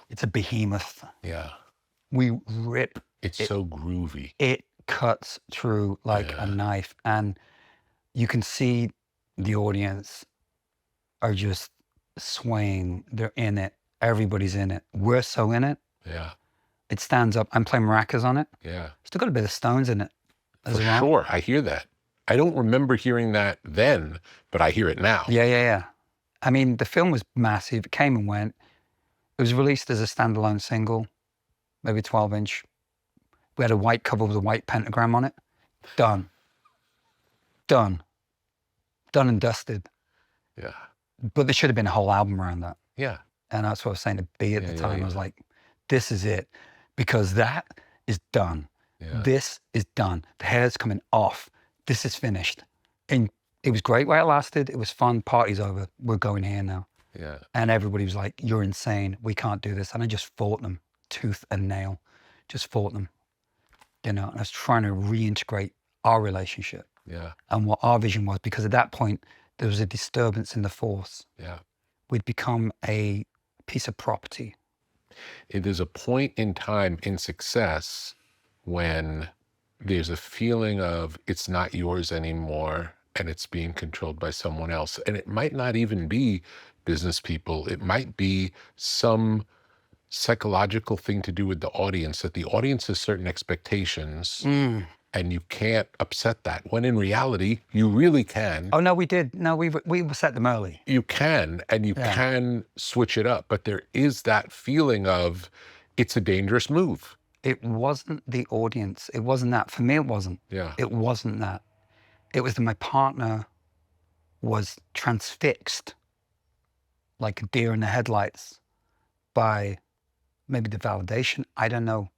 it's a behemoth. Yeah. We rip. It's so groovy. It cuts through like a knife. And you can see the audience are just swaying. They're in it. Everybody's in it. We're so in it. Yeah. It stands up. I'm playing maracas on it. Yeah. Still got a bit of Stones in it as For well. sure. I hear that. I don't remember hearing that then, but I hear it now. Yeah. I mean, the film was massive. It came and went. It was released as a standalone single, maybe 12-inch. We had a white cover with a white pentagram on it. Done and dusted. Yeah. But there should have been a whole album around that. Yeah. And that's what I was saying to B at the time. yeah. I was like, this is it. Because that is done. Yeah. This is done. The hair's coming off. This is finished. And it was great while it lasted. It was fun. Party's over. We're going here now. Yeah. And everybody was like, you're insane. We can't do this. And I just fought them tooth and nail, just fought them, and I was trying to reintegrate our relationship. Yeah. And what our vision was, because at that point, there was a disturbance in the force. Yeah. We'd become a piece of property. There's a point in time in success when there's a feeling of it's not yours anymore and it's being controlled by someone else. And it might not even be business people. It might be some psychological thing to do with the audience, that the audience has certain expectations and you can't upset that, when in reality, you really can. Oh, no, we did. No, we set them early. You can, and you can switch it up, but there is that feeling of it's a dangerous move. It wasn't the audience. It wasn't that. For me, it wasn't. Yeah. It wasn't that. It was that my partner was transfixed like a deer in the headlights by maybe the validation, I don't know,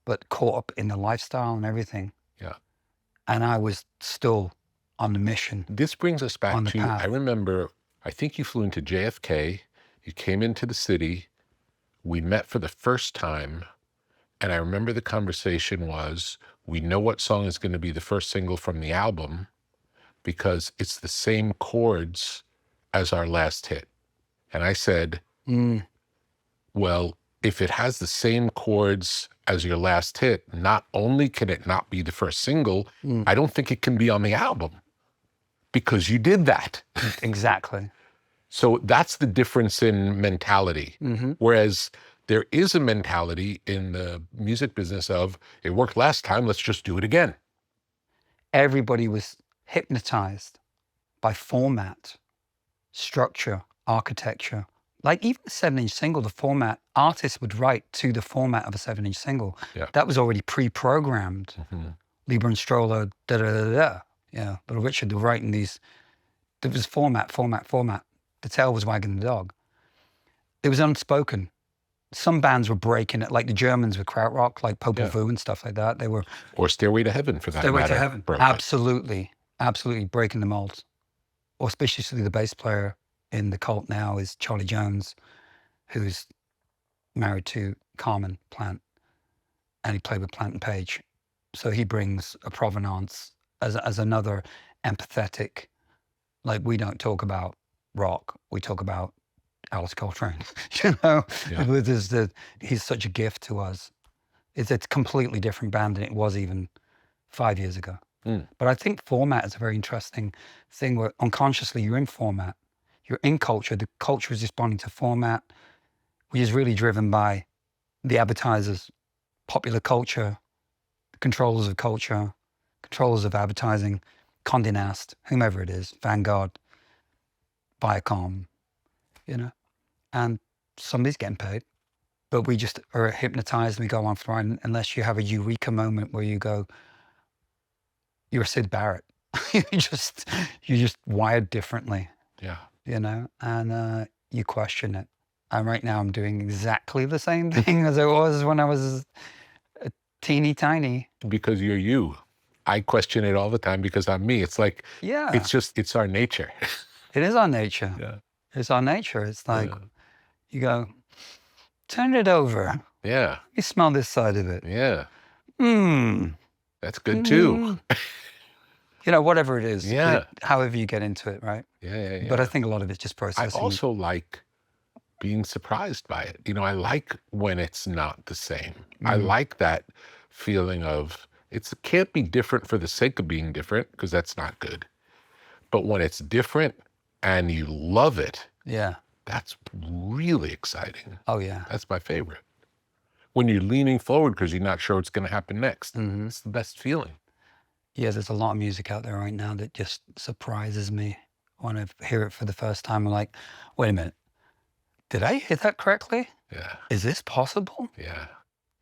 but caught up in the lifestyle and everything. Yeah. And I was still on the mission. This brings us back to, path. I remember, I think you flew into JFK, you came into the city, we met for the first time, and I remember the conversation was, we know what song is going to be the first single from the album because it's the same chords as our last hit. And I said, well, if it has the same chords as your last hit, not only can it not be the first single, I don't think it can be on the album because you did that. Exactly. So that's the difference in mentality. Whereas there is a mentality in the music business of, it worked last time, let's just do it again. Everybody was hypnotized by format, structure, architecture. Like even the 7-inch single, the format, artists would write to the format of a 7-inch single. Yeah. That was already pre-programmed. Lieber and Stroller, da-da-da-da. Yeah, Little Richard, they were writing these, there was format. The tail was wagging the dog. It was unspoken. Some bands were breaking it, like the Germans with krautrock, like Popol Vuh and stuff like that. They were... Or Stairway to Heaven, for that Stairway matter. to Heaven. Absolutely. Absolutely breaking the mold. Or especially the bass player in the cult now is Charlie Jones, who's married to Carmen Plant, and he played with Plant and Page. So he brings a provenance as another empathetic, like we don't talk about rock, we talk about Alice Coltrane, you know? He's such a gift to us. It's a completely different band than it was even 5 years ago. But I think format is a very interesting thing where unconsciously you're in format. You're in culture. The culture is responding to format, which is really driven by the advertisers, popular culture, the controllers of culture, controllers of advertising, Condé Nast, whomever it is, Vanguard, Viacom, you know, and somebody's getting paid. But we just are hypnotized and we go on for a ride unless you have a eureka moment where you go, you're Sid Barrett. you're just wired differently. Yeah. You know, and you question it. And right now I'm doing exactly the same thing as I was when I was a teeny tiny. Because you're you. I question it all the time because I'm me. It's like, it's our nature. It is our nature. Yeah. It's our nature. It's like, you go, turn it over. Yeah. You smell this side of it. Yeah. That's good too. You know, whatever it is. Yeah. However you get into it, right? Yeah. But I think a lot of it's just processing. I also like being surprised by it. You know, I like when it's not the same. I like that feeling of, it can't be different for the sake of being different, because that's not good. But when it's different and you love it, that's really exciting. Oh, yeah. That's my favorite. When you're leaning forward because you're not sure what's going to happen next. It's the best feeling. Yeah, there's a lot of music out there right now that just surprises me. When I hear it for the first time, I'm like, wait a minute, did I hear that correctly? Yeah. Is this possible? Yeah.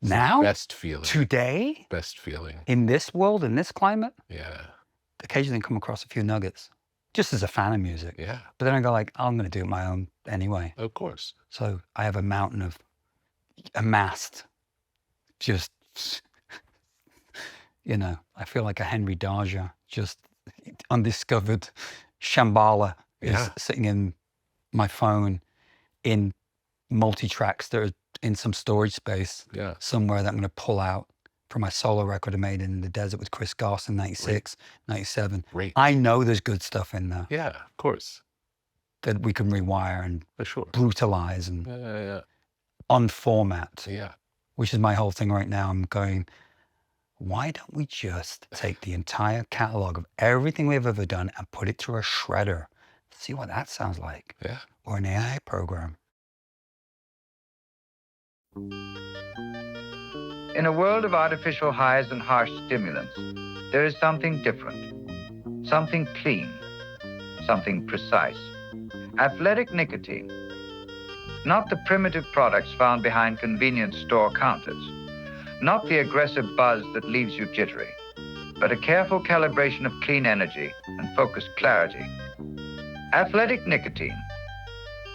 Now? Best feeling. Today? Best feeling. In this world, in this climate? Yeah. Occasionally come across a few nuggets, just as a fan of music. Yeah. But then I go like, I'm going to do it my own anyway. Of course. So I have a mountain of amassed, just, you know, I feel like a Henry Darger, just undiscovered Shambhala is sitting in my phone in multi-tracks that are in some storage space somewhere that I'm going to pull out from my solo record I made in the desert with Chris Goss in 96, 97. Great. I know there's good stuff in there. Yeah, of course. That we can rewire and For sure. brutalize and unformat. Yeah. Which is my whole thing right now. I'm going, why don't we just take the entire catalog of everything we've ever done and put it through a shredder? See what that sounds like. Yeah. Or an AI program. In a world of artificial highs and harsh stimulants, there is something different, something clean, something precise. Athletic nicotine. Not the primitive products found behind convenience store counters. Not the aggressive buzz that leaves you jittery, but a careful calibration of clean energy and focused clarity. Athletic nicotine.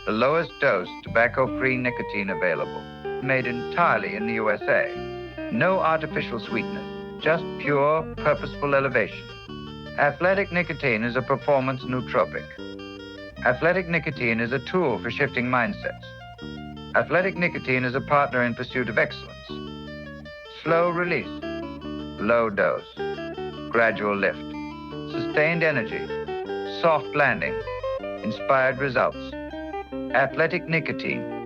The lowest dose tobacco-free nicotine available. Made entirely in the USA. No artificial sweetener, just pure, purposeful elevation. Athletic nicotine is a performance nootropic. Athletic nicotine is a tool for shifting mindsets. Athletic nicotine is a partner in pursuit of excellence. Slow release, low dose, gradual lift, sustained energy, soft landing, inspired results. Athletic nicotine.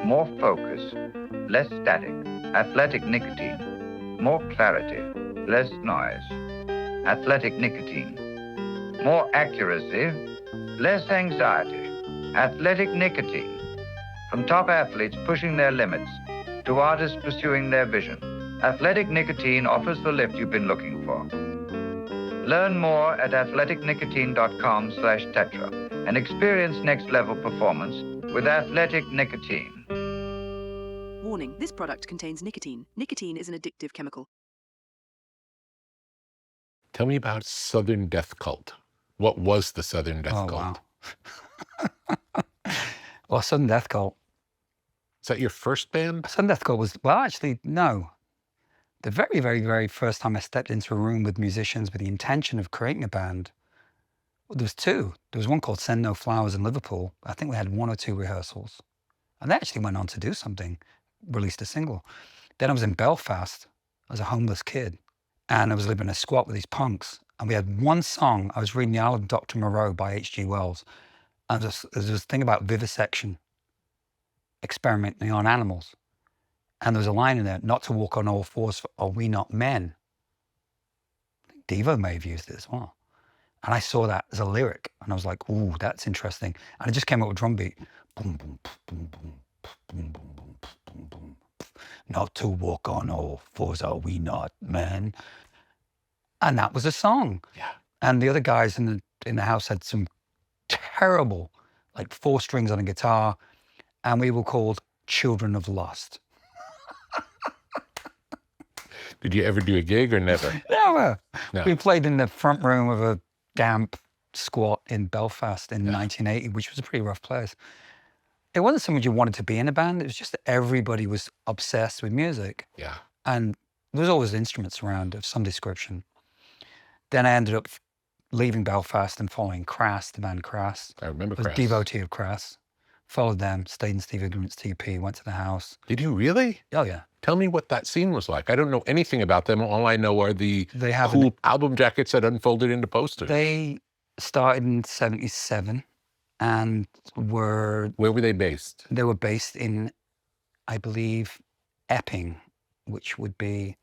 More focus, less static. Athletic nicotine. More clarity, less noise. Athletic nicotine. More accuracy, less anxiety. Athletic nicotine. From top athletes pushing their limits to artists pursuing their vision, Athletic nicotine offers the lift you've been looking for. Learn more at athleticnicotine.com/tetra and experience next level performance with Athletic Nicotine. Warning, this product contains nicotine. Nicotine is an addictive chemical. Tell me about Southern Death Cult. What was the Southern Death Cult? Wow. Well, Southern Death Cult. Is that your first band? Southern Death Cult was, well, actually, no. The very, very, very first time I stepped into a room with musicians with the intention of creating a band, well, there was two. There was one called Send No Flowers in Liverpool. I think we had 1 or 2 rehearsals. And they actually went on to do something, released a single. Then I was in Belfast. I was a homeless kid. And I was living in a squat with these punks. And we had one song. I was reading the album Dr. Moreau by H.G. Wells. And there's this thing about vivisection, experimenting on animals. And there was a line in there, not to walk on all fours, are we not men? I think Devo may have used it as well. And I saw that as a lyric. And I was like, ooh, that's interesting. And it just came up with drum beat. Boom, boom, boom, boom, boom, boom, boom, boom, boom. Not to walk on all fours, are we not men? And that was a song. Yeah. And the other guys in the house had some terrible, like 4 strings on a guitar. And we were called Children of Lust. Did you ever do a gig or never? Never. No. We played in the front room of a damp squat in Belfast in 1980, which was a pretty rough place. It wasn't so much you wanted to be in a band. It was just that everybody was obsessed with music. Yeah. And there was always instruments around of some description. Then I ended up leaving Belfast and following Crass, the band Crass. I remember I was Crass. a devotee of Crass. Followed them, stayed in Steve Ignorant's TP, went to the house. Did you really? Oh, yeah. Tell me what that scene was like. I don't know anything about them. All I know are the cool album jackets that unfolded into posters. They started in 77 and were... Where were they based? They were based in, I believe, Epping, which would be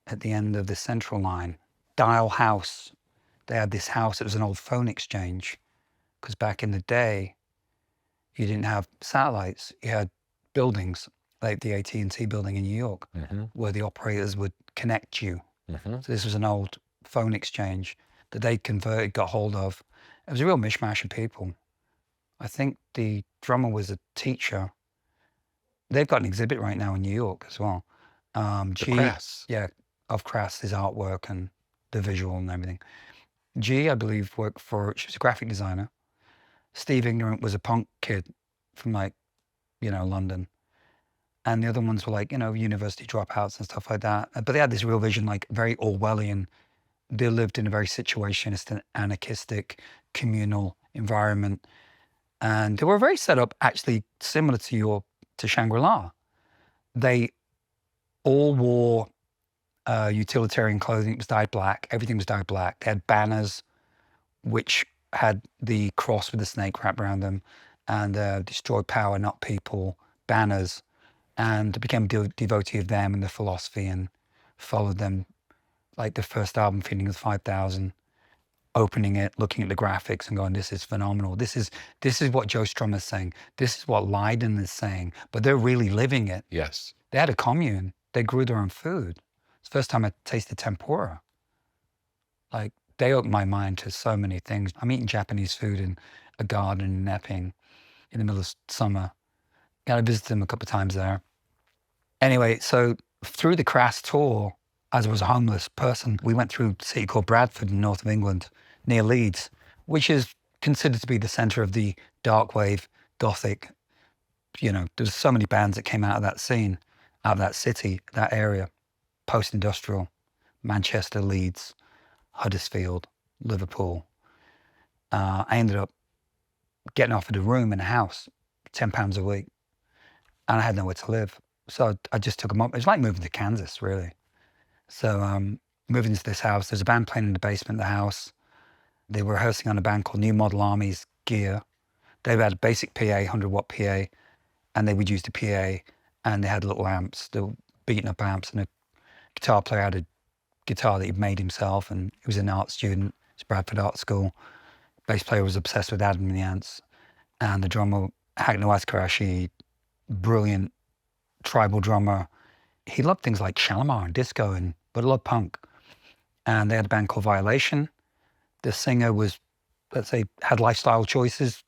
at the end of the Central Line. Dial House. They had this house. It was an old phone exchange because back in the day, you didn't have satellites. You had buildings like the AT&T building in New York, where the operators would connect you. So this was an old phone exchange that they converted, got hold of. It was a real mishmash of people. I think the drummer was a teacher. They've got an exhibit right now in New York as well. Crass. Yeah, of Crass, his artwork and the visual and everything. G, I believe, worked for, she was a graphic designer. Steve Ignorant was a punk kid from London. And the other ones were university dropouts and stuff like that. But they had this real vision, like very Orwellian. They lived in a very situationist and anarchistic communal environment. And they were very set up, actually similar to Shangri-La. They all wore utilitarian clothing. It was dyed black. Everything was dyed black. They had banners, which had the cross with the snake wrapped around them, and destroy power, not people, banners. And I became a devotee of them and their philosophy, and followed them. Like the first album, Feeding of 5,000, opening it, looking at the graphics and going, this is phenomenal. This is what Joe Strummer's saying. This is what Lydon is saying, but they're really living it. Yes. They had a commune. They grew their own food. It's the first time I tasted tempura. Like, they opened my mind to so many things. I'm eating Japanese food in a garden in Epping in the middle of summer. Got to visit them a couple of times there. Anyway, so through the Crass tour, as I was a homeless person, we went through a city called Bradford in the north of England, near Leeds, which is considered to be the center of the dark wave, gothic. You know, there's so many bands that came out of that scene, out of that city, that area, post-industrial, Manchester, Leeds, Huddersfield, Liverpool. I ended up getting offered a room in a house, £10 a week, and I had nowhere to live. So I just took them up. It was like moving to Kansas, really. So moving into this house, there's a band playing in the basement of the house. They were rehearsing on a band called New Model Army's Gear. They had a basic PA, 100-watt PA, and they would use the PA, and they had little amps, the beaten up amps, and a guitar player had a guitar that he'd made himself, and he was an art student. It's Bradford Art School. Bass player was obsessed with Adam and the Ants, and the drummer, Hackno Askarashi, brilliant tribal drummer. He loved things like Shalimar and disco, but loved punk. And they had a band called Violation. The singer was, let's say, had lifestyle choices,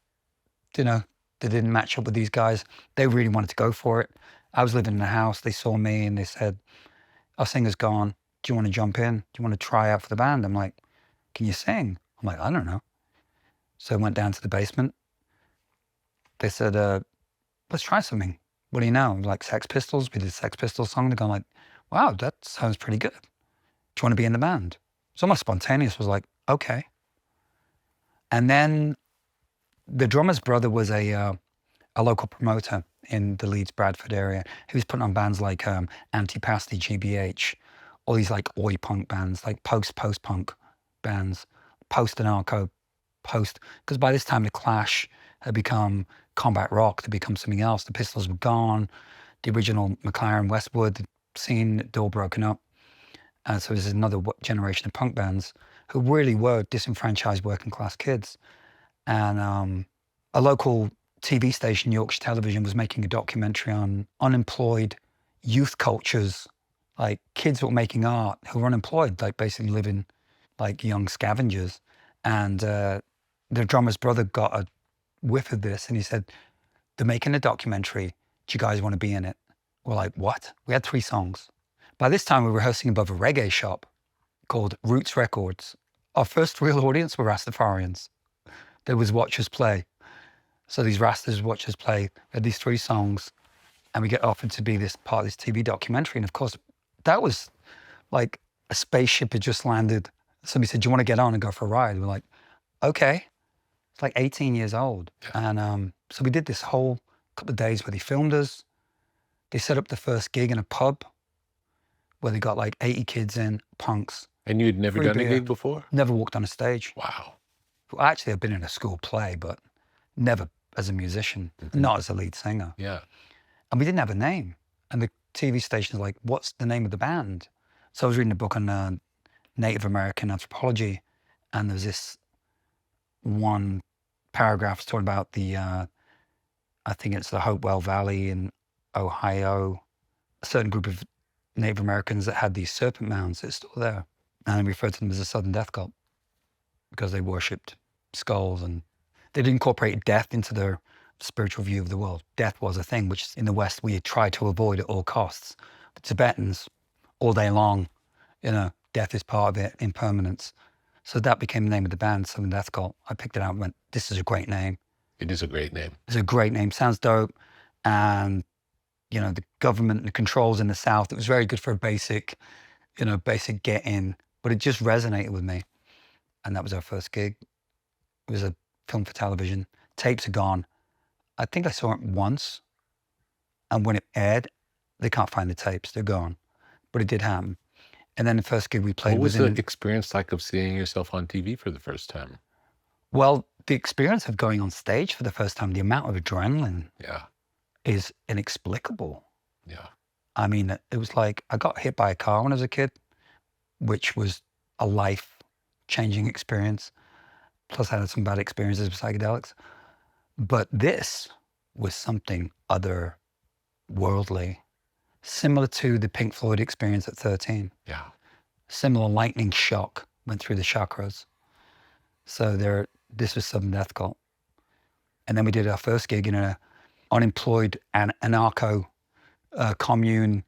you know, that didn't match up with these guys. They really wanted to go for it. I was living in a house. They saw me and they said, our singer's gone. Do you want to jump in? Do you want to try out for the band? I'm like, can you sing? I'm like, I don't know. So I went down to the basement. They said, let's try something. What do you know? Like Sex Pistols. We did a Sex Pistols song. They're going like, wow, that sounds pretty good. Do you want to be in the band? It's almost spontaneous. Was like, okay. And then the drummer's brother was a local promoter in the Leeds Bradford area. He was putting on bands like Antipasti, GBH, all these like oi punk bands, like post-punk bands, post-anarcho, because by this time the Clash had become combat rock, to become something else. The Pistols were gone. The original McLaren Westwood scene had all broken up. So there's another generation of punk bands who really were disenfranchised working class kids. And a local TV station, Yorkshire Television, was making a documentary on unemployed youth cultures, like kids who were making art who were unemployed, like basically living like young scavengers. And the drummer's brother got a whiff of this and he said, they're making a documentary. Do you guys want to be in it? We're like, what? We had 3 songs. By this time, we were rehearsing above a reggae shop called Roots Records. Our first real audience were Rastafarians. There was watch us play. So these Rastas watch us play. We had these 3 songs, and we get offered to be this part of this TV documentary. And of course, that was like a spaceship had just landed. Somebody said, do you want to get on and go for a ride? We're like, okay. It's like 18 years old. And so we did this whole couple of days where they filmed us. They set up the first gig in a pub where they got like 80 kids in, punks. And you'd never done a gig before? Never walked on a stage. Wow. Well, actually, I've been in a school play, but never as a musician, not as a lead singer. Yeah. And we didn't have a name. And the TV station's like, what's the name of the band? So I was reading a book on Native American anthropology, and there was this one paragraph talking about the, I think it's the Hopewell Valley in Ohio, a certain group of Native Americans that had these serpent mounds that are still there. And I referred to them as a Southern Death Cult because they worshipped skulls and they'd incorporated death into their spiritual view of the world. Death was a thing which in the West we had tried to avoid at all costs. The Tibetans, all day long, you know, death is part of it, impermanence. So that became the name of the band, Southern Death Cult. I picked it out and went, this is a great name. It is a great name. It's a great name, sounds dope. And, you know, the government, the controls in the South, it was very good for a basic, you know, basic get in, but it just resonated with me. And that was our first gig. It was a film for television, tapes are gone. I think I saw it once, and when it aired, they can't find the tapes. They're gone. But it did happen. And then the first gig we played was the experience like of seeing yourself on TV for the first time? Well, the experience of going on stage for the first time, the amount of adrenaline is inexplicable. Yeah. I mean, it was like I got hit by a car when I was a kid, which was a life-changing experience. Plus, I had some bad experiences with psychedelics. But this was something otherworldly, similar to the Pink Floyd experience at 13. Yeah. Similar lightning shock went through the chakras. So this was Southern Death Cult. And then we did our first gig in an unemployed anarcho commune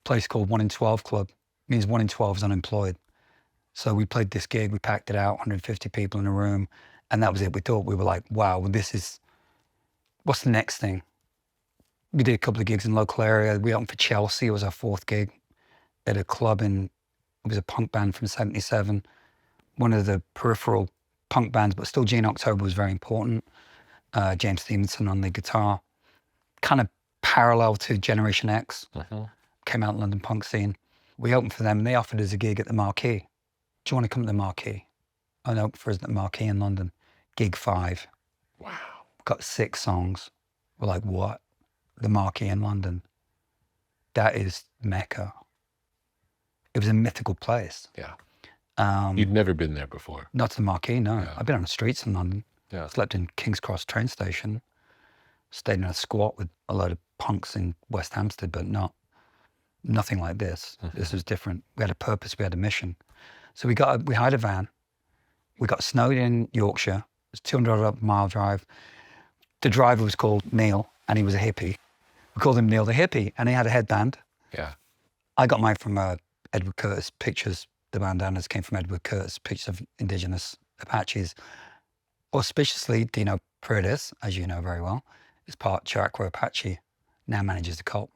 place called 1 in 12 Club. It means 1 in 12 is unemployed. So we played this gig, we packed it out, 150 people in a room, and that was it. We thought, we were like, wow, well, what's the next thing? We did a couple of gigs in the local area. We opened for Chelsea. It was our 4th gig at a club it was a punk band from 77. One of the peripheral punk bands, but still Gene October was very important. James Stevenson on the guitar. Kind of parallel to Generation X. Came out in the London punk scene. We opened for them and they offered us a gig at the Marquee. Do you want to come to the Marquee? And opened for us at the Marquee in London. Gig 5. Wow. Got 6 songs. We're like, what? The Marquee in London. That is Mecca. It was a mythical place. Yeah. You'd never been there before? Not to the Marquee, no. Yeah. I've been on the streets in London. Yeah. Slept in King's Cross train station. Stayed in a squat with a load of punks in West Hampstead, but nothing like this. This was different. We had a purpose, we had a mission. So we hired a van. We got snowed in Yorkshire. It was a 200-mile drive. The driver was called Neil, and he was a hippie. We called him Neil the hippie, and he had a headband. Yeah. I got mine from Edward Curtis Pictures. The bandanas came from Edward Curtis Pictures of Indigenous Apaches. Auspiciously, Dino Paredes, as you know very well, is part Chiracua Apache, now manages the cult.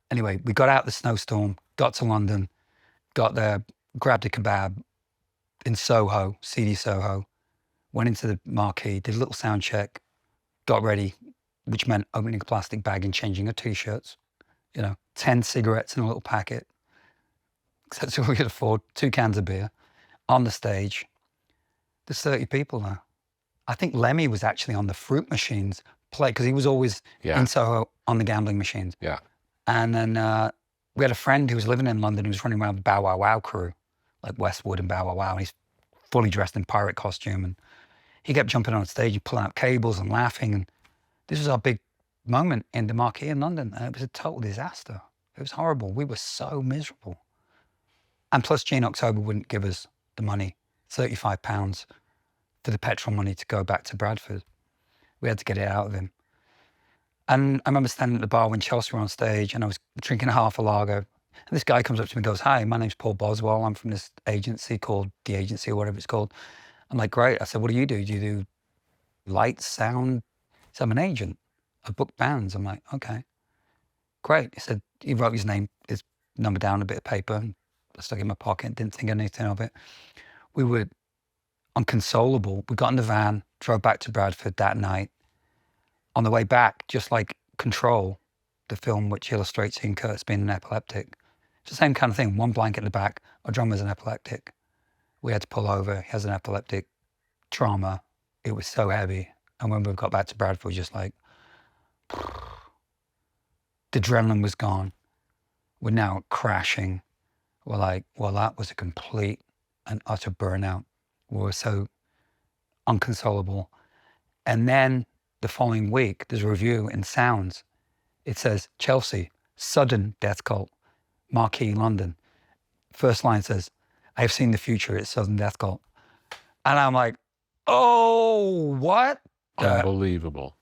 Anyway, we got out the snowstorm, got to London, got there, grabbed a kebab in Soho, CD Soho, went into the Marquee, did a little sound check, got ready, which meant opening a plastic bag and changing our t-shirts, 10 cigarettes in a little packet. That's all we could afford, 2 cans of beer, on the stage. There's 30 people there. I think Lemmy was actually on the fruit machines play, because he was always in Soho on the gambling machines. Yeah. And then we had a friend who was living in London who was running around with Bow Wow Wow crew, like Westwood and Bow Wow Wow, and he's fully dressed in pirate costume. And he kept jumping on stage and pulling out cables and laughing. And this was our big moment in the Marquee in London. And it was a total disaster. It was horrible. We were so miserable. And plus Gene October wouldn't give us the money, £35 for the petrol money to go back to Bradford. We had to get it out of him. And I remember standing at the bar when Chelsea were on stage and I was drinking a half a lager. And this guy comes up to me and goes, "Hi, my name's Paul Boswell. I'm from this agency called The Agency," or whatever it's called. I'm like, "Great." I said, "What do you do? Do you do lights, sound?" He said, "I'm an agent. I book bands." I'm like, "Okay, great." He said, he wrote his number down on a bit of paper. And I stuck it in my pocket, didn't think anything of it. We were unconsolable. We got in the van, drove back to Bradford that night. On the way back, just like Control, the film which illustrates Ian Curtis being an epileptic, it's the same kind of thing. One blanket in the back, our drummer's an epileptic. We had to pull over. He has an epileptic trauma. It was so heavy. And when we got back to Bradford, just like, the adrenaline was gone. We're now crashing. We're like, well, that was a complete and utter burnout. We were so unconsolable. And then the following week, there's a review in Sounds. It says, Chelsea, sudden death cult, Marquee, London. First line says, "I have seen the future, it's sudden death cult." And I'm like, oh, what? Unbelievable.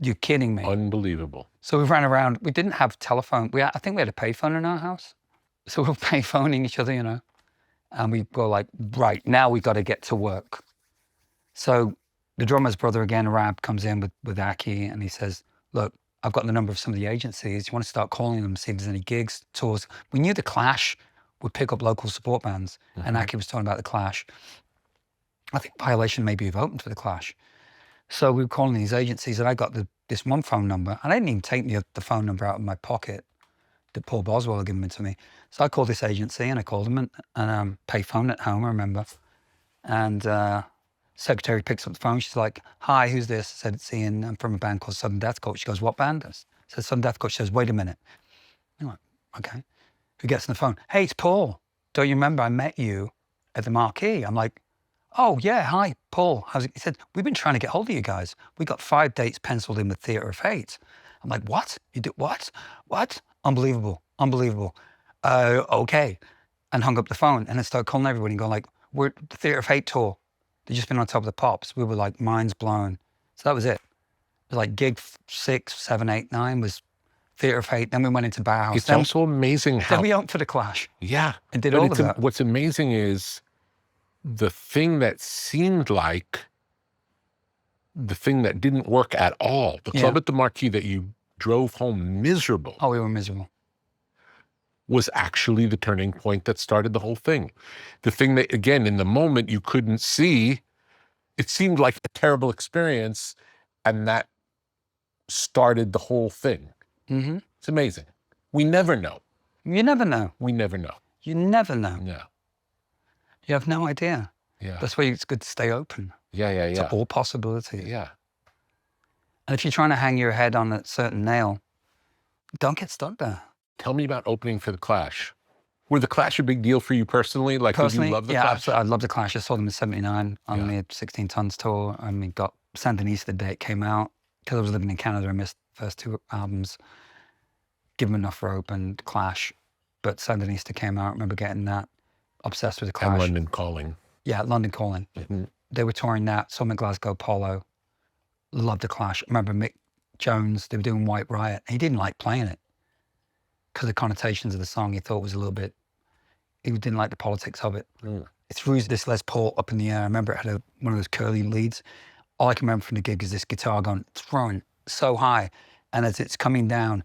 You're kidding me. Unbelievable. So we ran around. We didn't have telephone. I think we had a payphone in our house. So we were payphoning each other, and we go like, right, now we got to get to work. So the drummer's brother again, Rab, comes in with Aki, and he says, "Look, I've got the number of some of the agencies. You want to start calling them, see if there's any gigs, tours." We knew the Clash would pick up local support bands, and Aki was talking about the Clash. I think Violation maybe have opened for the Clash. So we were calling these agencies, and I got this one phone number, and I didn't even take the phone number out of my pocket that Paul Boswell had given it to me. So I called this agency, and I called them, and pay phone at home, I remember. And secretary picks up the phone. She's like, "Hi, who's this?" I said, "It's Ian. I'm from a band called Sudden Death Cult." She goes, "What band?" I said, "Sudden Death Cult." She says, "Wait a minute." I'm like, "Okay." Who gets on the phone? "Hey, it's Paul. Don't you remember I met you at the Marquee?" I'm like, "Oh, yeah. Hi, Paul. How's it?" He said, "We've been trying to get hold of you guys. We got 5 dates penciled in with Theatre of Hate." I'm like, "What? You did what? What? Unbelievable. Unbelievable. Okay." And hung up the phone, and I started calling everybody and going like, "We're at the Theatre of Hate tour. They've just been on Top of the Pops." We were like minds blown. So that was it. It was like gig 6, 7, 8, 9 was Theatre of Hate. Then we went into Bauhaus. It's also amazing how... Then we opened for The Clash. Yeah. And did all of that. What's amazing is the thing that seemed like the thing that didn't work at all, the club at the Marquee that you drove home miserable. Oh, we were miserable. Was actually the turning point that started the whole thing. The thing that, again, in the moment you couldn't see, it seemed like a terrible experience, and that started the whole thing. Mm-hmm. It's amazing. We never know. You never know. We never know. You never know. No. You have no idea. Yeah. That's why it's good to stay open Yeah. to all possibilities. Yeah. And if you're trying to hang your head on a certain nail, don't get stuck there. Tell me about opening for The Clash. Were The Clash a big deal for you personally? Like, Personally, did you love The yeah, Clash? absolutely. I love The Clash. I saw them in '79 on the 16 Tons tour. I mean, got Sandinista the day it came out. Because I was living in Canada, I missed the first 2 albums. Give Them Enough Rope and Clash. But Sandinista came out. I remember getting that. Obsessed with The Clash. And London Calling. Yeah, London Calling. Mm-hmm. They were touring that. Saw them at Glasgow Polo. Loved The Clash. I remember Mick Jones, they were doing White Riot. He didn't like playing it because the connotations of the song he thought was a little bit, he didn't like the politics of it. It threw this Les Paul up in the air. I remember it had one of those curly leads. All I can remember from the gig is this guitar going, throwing so high. And as it's coming down,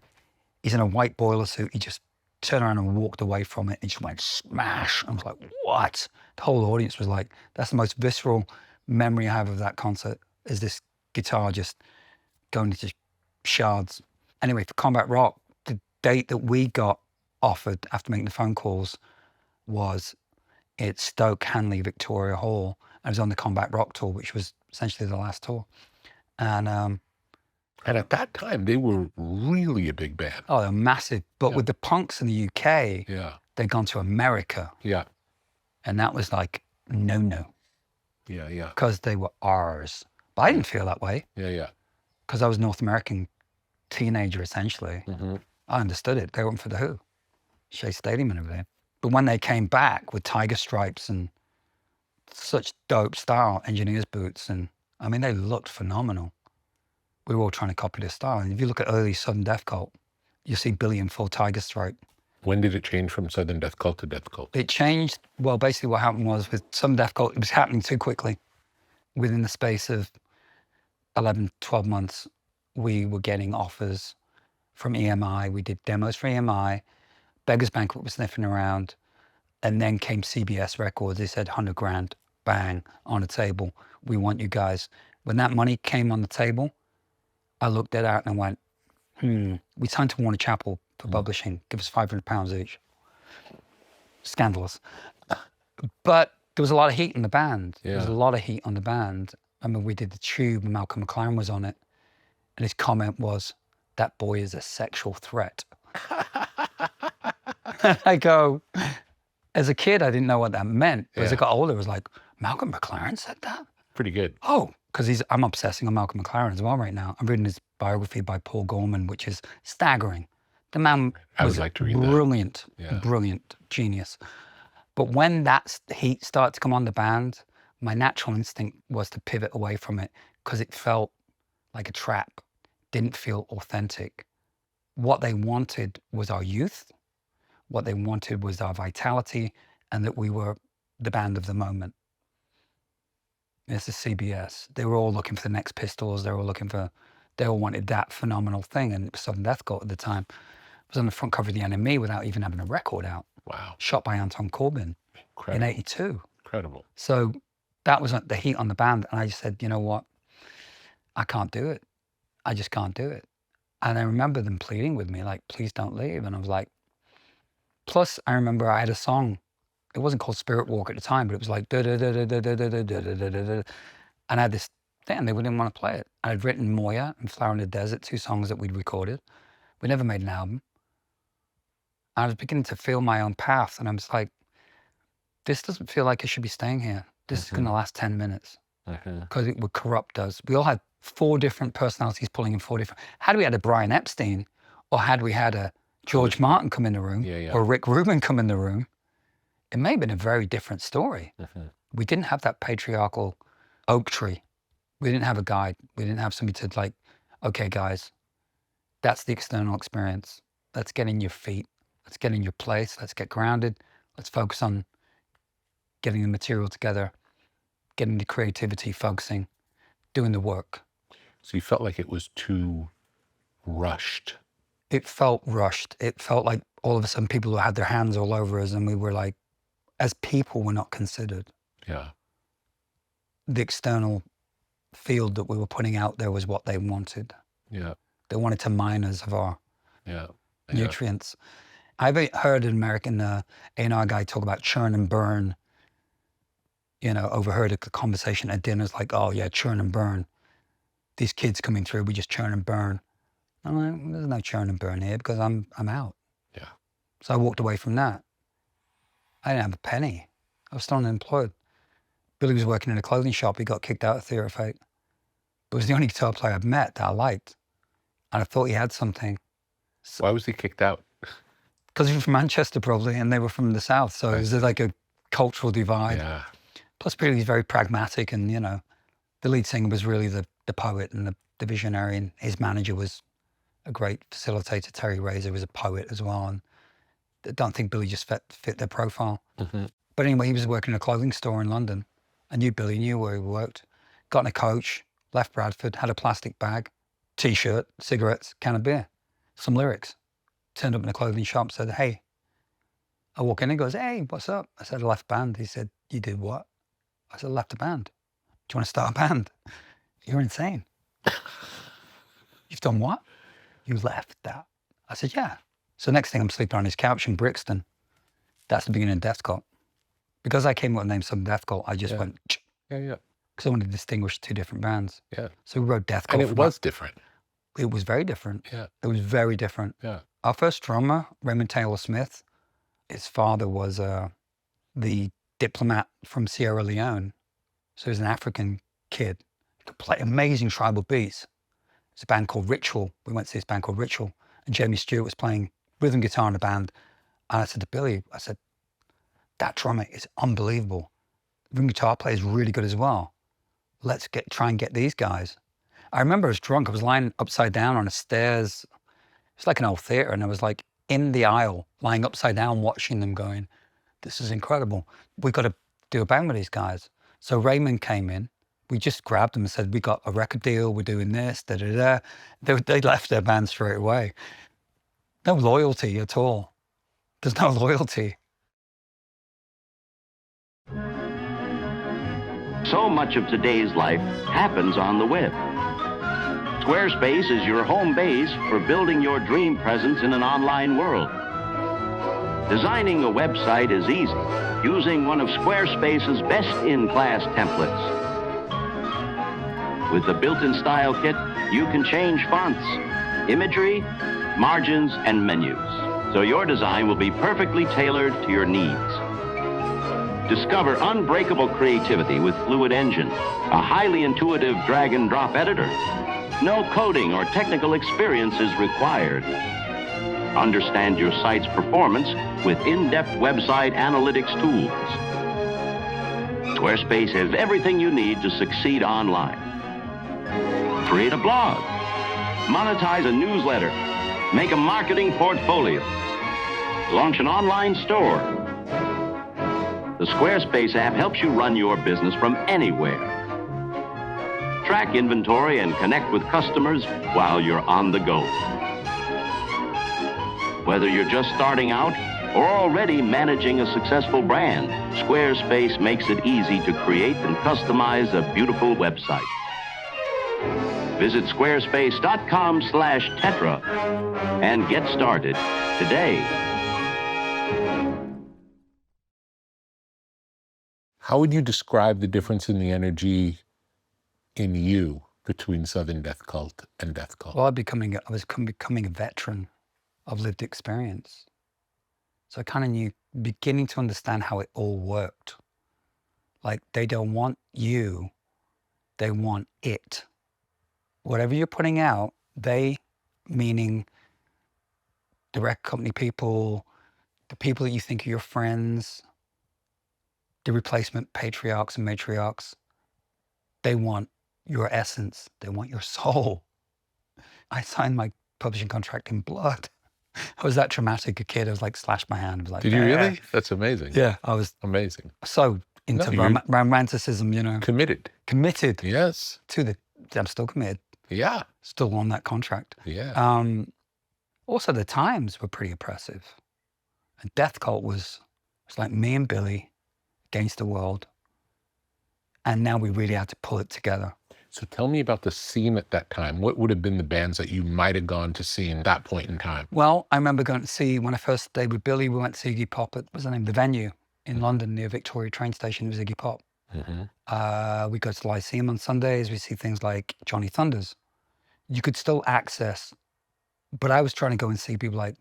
he's in a white boiler suit. He just turned around and walked away from it. And just went smash. I was like, what? The whole audience was like, that's the most visceral memory I have of that concert, is this guitar just going into shards. Anyway, for Combat Rock, the date that we got offered after making the phone calls was at Stoke Hanley Victoria Hall. I was on the Combat Rock tour, which was essentially the last tour. And at that time, they were really a big band. Oh, they're massive. But with the punks in the UK, they'd gone to America. Yeah. And that was like, no. Yeah. Because they were ours. But I didn't feel that way. Yeah. Because I was a North American teenager, essentially. Mm-hmm. I understood it. They went for the Who. Shea Stadium and everything. But when they came back with tiger stripes and such dope style, engineer's boots, and I mean, they looked phenomenal. We were all trying to copy their style. And if you look at early Sudden Death Cult, you see Billy in full tiger stripe. When did it change from Sudden Death Cult to Death Cult? It changed, well, basically what happened was with Sudden Death Cult, it was happening too quickly. Within the space of 11, 12 months, we were getting offers from EMI. We did demos for EMI. Beggars Banquet was sniffing around. And then came CBS Records. They said 100 grand, bang, on the table. We want you guys. When that money came on the table, I looked at it and I went, we signed to Warner Chappell for publishing. Give us £500 each. Scandalous. But there was a lot of heat in the band. Yeah. There was a lot of heat on the band. I mean, we did The Tube and Malcolm McLaren was on it. And his comment was, that boy is a sexual threat. I go, as a kid, I didn't know what that meant. But as I got older, I was like, Malcolm McLaren said that? Pretty good. Oh, because I'm obsessing on Malcolm McLaren as well right now. I'm reading his biography by Paul Gorman, which is staggering. The man was brilliant, brilliant genius. But when that heat started to come on the band, my natural instinct was to pivot away from it because it felt like a trap, didn't feel authentic. What they wanted was our youth. What they wanted was our vitality and that we were the band of the moment. This is CBS. They were all looking for the next Pistols. They all wanted that phenomenal thing. And Sudden Death Cult at the time was on the front cover of the NME without even having a record out. Wow. Shot by Anton Corbijn in '82. Incredible. So that was the heat on the band. And I just said, you know what? I can't do it. I just can't do it. And I remember them pleading with me, like, please don't leave. And I was like, plus I remember I had a song. It wasn't called Spirit Walk at the time, but it was like, da da da da da da da da da da da da. And I had this thing, they didn't want to play it. I had written Moya and Flower in the Desert, 2 songs that we'd recorded. We never made an album. I was beginning to feel my own path, and I was like, this doesn't feel like it should be staying here. This is going to last 10 minutes because it would corrupt us. We all had 4 different personalities pulling in 4 different. Had we had a Brian Epstein, or had we had a George Martin come in the room, or Rick Rubin come in the room, it may have been a very different story. We didn't have that patriarchal oak tree. We didn't have a guide. We didn't have somebody to like, okay, guys, that's the external experience. Let's get in your feet. Let's get in your place. Let's get grounded. Let's focus on getting the material together, getting the creativity, focusing, doing the work. So you felt like it was too rushed. It felt rushed. It felt like all of a sudden people had their hands all over us, and we were like, as people, we're not considered. Yeah. The external field that we were putting out there was what they wanted. Yeah. They wanted to mine us of our nutrients. I've heard an American A&R guy talk about churn and burn. You know, overheard a conversation at dinners like, oh yeah, churn and burn. These kids coming through, we just churn and burn. I'm like, there's no churn and burn here because I'm out. Yeah. So I walked away from that. I didn't have a penny. I was still unemployed. Billy was working in a clothing shop. He got kicked out of Theatre of Fate. But it was the only guitar player I'd met that I liked. And I thought he had something. So, why was he kicked out? Because he was from Manchester probably, and they were from the South. So it was like a cultural divide. Yeah. Plus Billy's very pragmatic, and you know, the lead singer was really the poet and the visionary, and his manager was a great facilitator. Terry Razor was a poet as well. And I don't think Billy just fit their profile. But anyway, he was working in a clothing store in London. I knew Billy, knew where he worked. Got in a coach, left Bradford, had a plastic bag, T-shirt, cigarettes, can of beer, some lyrics. Turned up in a clothing shop, said, hey. I walk in and he goes, hey, what's up? I said, I left band. He said, you did what? I said, I left a band. Do you want to start a band? You're insane. You've done what? You left that. I said, yeah. So next thing I'm sleeping on his couch in Brixton. That's the beginning of Death Cult. Because I came up with the name Sudden Death Cult, I just went, Yeah. Because I wanted to distinguish 2 different bands. Yeah. So we wrote Death Cult. And it was different. It was very different. Yeah. It was very different. Yeah. Our first drummer, Raymond Taylor Smith, his father was the diplomat from Sierra Leone. So he was an African kid. He could play amazing tribal beats. There's a band called Ritual. We went to see this band called Ritual. And Jamie Stewart was playing rhythm guitar in the band. And I said to Billy, I said, that drummer is unbelievable. The rhythm guitar player is really good as well. Let's try and get these guys. I remember I was drunk. I was lying upside down on the stairs. It's like an old theater. And I was like in the aisle, lying upside down, watching them going, this is incredible. We've got to do a band with these guys. So Raymond came in. We just grabbed them and said, we got a record deal. We're doing this, da-da-da. They left their band straight away. No loyalty at all. There's no loyalty. So much of today's life happens on the web. Squarespace is your home base for building your dream presence in an online world. Designing a website is easy, using one of Squarespace's best-in-class templates. With the built-in style kit, you can change fonts, imagery, margins, and menus, so your design will be perfectly tailored to your needs. Discover unbreakable creativity with Fluid Engine, a highly intuitive drag-and-drop editor. No coding or technical experience is required. Understand your site's performance with in-depth website analytics tools. Squarespace has everything you need to succeed online. Create a blog, monetize a newsletter, make a marketing portfolio, launch an online store. The Squarespace app helps you run your business from anywhere. Track inventory and connect with customers while you're on the go. Whether you're just starting out or already managing a successful brand, Squarespace makes it easy to create and customize a beautiful website. Visit squarespace.com/Tetra and get started today. How would you describe the difference in the energy in you between Southern Death Cult and Death Cult? Well, I was becoming a veteran of lived experience. So I kind of beginning to understand how it all worked. Like, they don't want you, they want it. Whatever you're putting out, they, meaning the record company people, the people that you think are your friends, the replacement patriarchs and matriarchs, they want your essence, they want your soul. I signed my publishing contract in blood. I was that traumatic a kid. I was like, slashed my hand. I was like, Did you really? That's amazing. Yeah, I was amazing. So into romanticism, you know. Committed. Yes. I'm still committed. Yeah. Still on that contract. Yeah. Also, the times were pretty oppressive. And Death Cult was like me and Billy against the world. And now we really had to pull it together. So tell me about the scene at that time. What would have been the bands that you might have gone to see in that point in time? Well, I remember going to see, when I first stayed with Billy, we went to see Iggy Pop at, what's the name, the venue in London near Victoria train station. It was Iggy Pop. We go to the Lyceum on Sundays. We see things like Johnny Thunders. You could still access, but I was trying to go and see people like,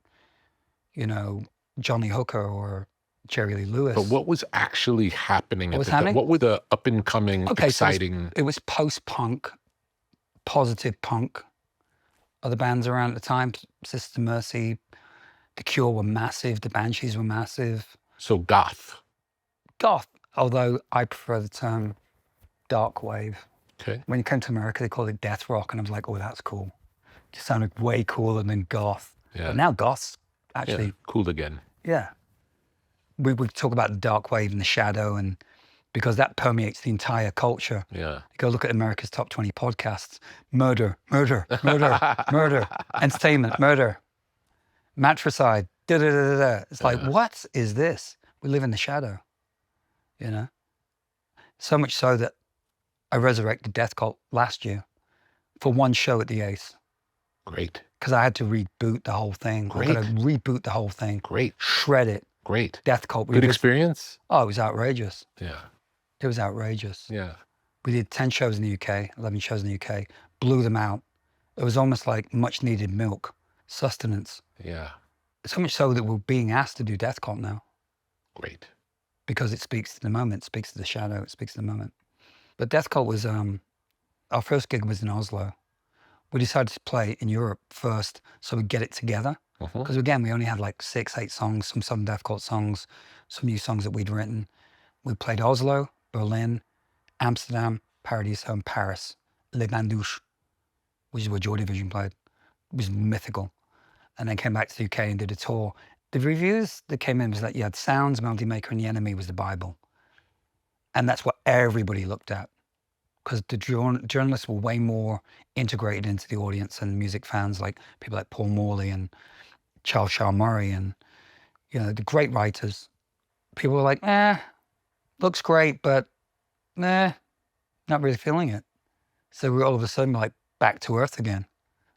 you know, Johnny Hooker or Jerry Lee Lewis. But what was actually happening What was happening? What were the up and coming, exciting? So it was post-punk, positive punk. Other bands around at the time, Sister Mercy, The Cure were massive, the Banshees were massive. So goth. Goth, although I prefer the term dark wave. Okay. When you came to America, they called it death rock, and I was like, oh, that's cool. It sounded way cooler than goth. Yeah. But now goth's actually cool again. Yeah. We talk about the dark wave and the shadow, and because that permeates the entire culture. Yeah. Go look at America's Top 20 podcasts. Murder, murder, murder, murder. Entertainment, murder. Matricide, da-da-da-da-da. It's like, what is this? We live in the shadow, you know? So much so that I resurrected Death Cult last year for one show at the Ace. Great. Because I had to reboot the whole thing. Great. I got to reboot the whole thing. Great. Shred it. Great. Death Cult. Good experience? Oh, it was outrageous. Yeah. It was outrageous. Yeah. We did 10 shows in the UK, 11 shows in the UK, blew them out. It was almost like much needed milk, sustenance. Yeah. So much so that we're being asked to do Death Cult now. Great. Because it speaks to the moment, it speaks to the shadow, it speaks to the moment. But Death Cult was, our first gig was in Oslo. We decided to play in Europe first so we'd get it together. Because again, we only had like 6, 8 songs, some Death Cult songs, some new songs that we'd written. We played Oslo, Berlin, Amsterdam, Paradiso, and Paris. Les Bandouches, which is where Joy Division played. It was mythical. And then came back to the UK and did a tour. The reviews that came in was that you had Sounds, Melody Maker, and The Enemy was the Bible. And that's what everybody looked at. Because the journalists were way more integrated into the audience and music fans, like people like Paul Morley and Charles Shaw Murray and, you know, the great writers. People were like, looks great, but not really feeling it. So we were all of a sudden like back to earth again.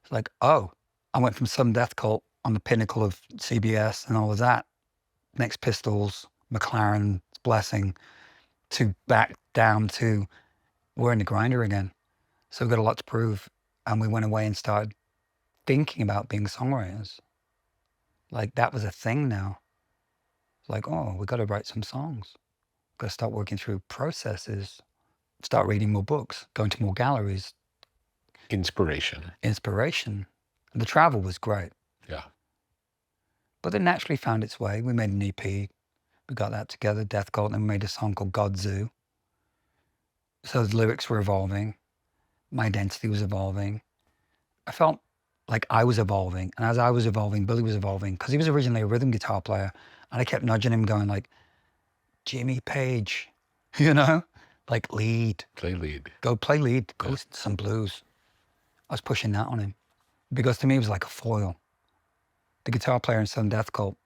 It's like, oh, I went from some Death Cult on the pinnacle of CBS and all of that, Next Pistols, McLaren's Blessing, to back down to we're in the grinder again. So we've got a lot to prove. And we went away and started thinking about being songwriters. Like that was a thing now. It's like, oh, we got to write some songs. Got to start working through processes, start reading more books, going to more galleries. Inspiration. The travel was great. Yeah. But it naturally found its way. We made an EP. We got that together, Death Cult, and we made a song called God Zoo. So the lyrics were evolving. My identity was evolving. I felt like I was evolving. And as I was evolving, Billy was evolving. Because he was originally a rhythm guitar player. And I kept nudging him going like, Jimmy Page, you know? Like lead. Play lead. Go play lead. Go some blues. I was pushing that on him. Because to me, it was like a foil. The guitar player in Southern Death Cult,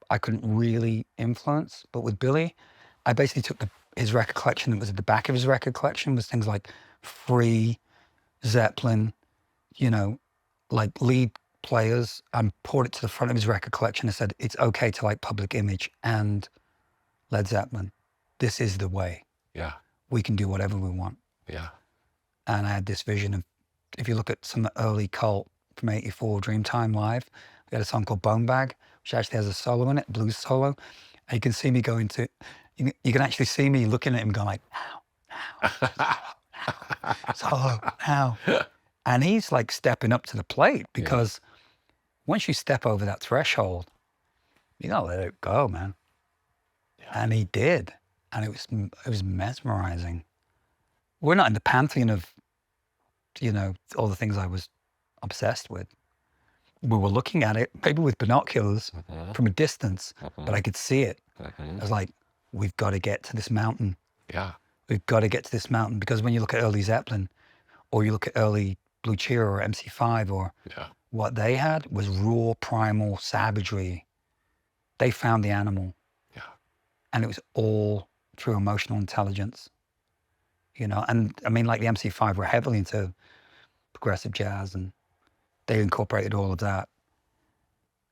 I couldn't really influence. But with Billy, I basically took his record collection that was at the back of his record collection was things like Free, Zeppelin, like lead players and poured it to the front of his record collection and said, it's okay to like Public Image and Led Zeppelin. This is the way. Yeah. We can do whatever we want. Yeah. And I had this vision of, if you look at some early Cult from '84, Dreamtime Live, we had a song called Bone Bag, which actually has a solo in it, blues solo. And you can see me going to, you can actually see me looking at him going like, solo, now. And he's like stepping up to the plate because once you step over that threshold, you gotta let it go, man. Yeah. And he did. And it was mesmerizing. We're not in the pantheon of, all the things I was obsessed with. We were looking at it, maybe with binoculars from a distance, but I could see it. I was like, we've got to get to this mountain. Yeah. We've got to get to this mountain, because when you look at early Zeppelin, or you look at early Blue Cheer or MC5, or what they had was raw, primal savagery. They found the animal. Yeah. And it was all through emotional intelligence. And I mean, like the MC5 were heavily into progressive jazz, and they incorporated all of that.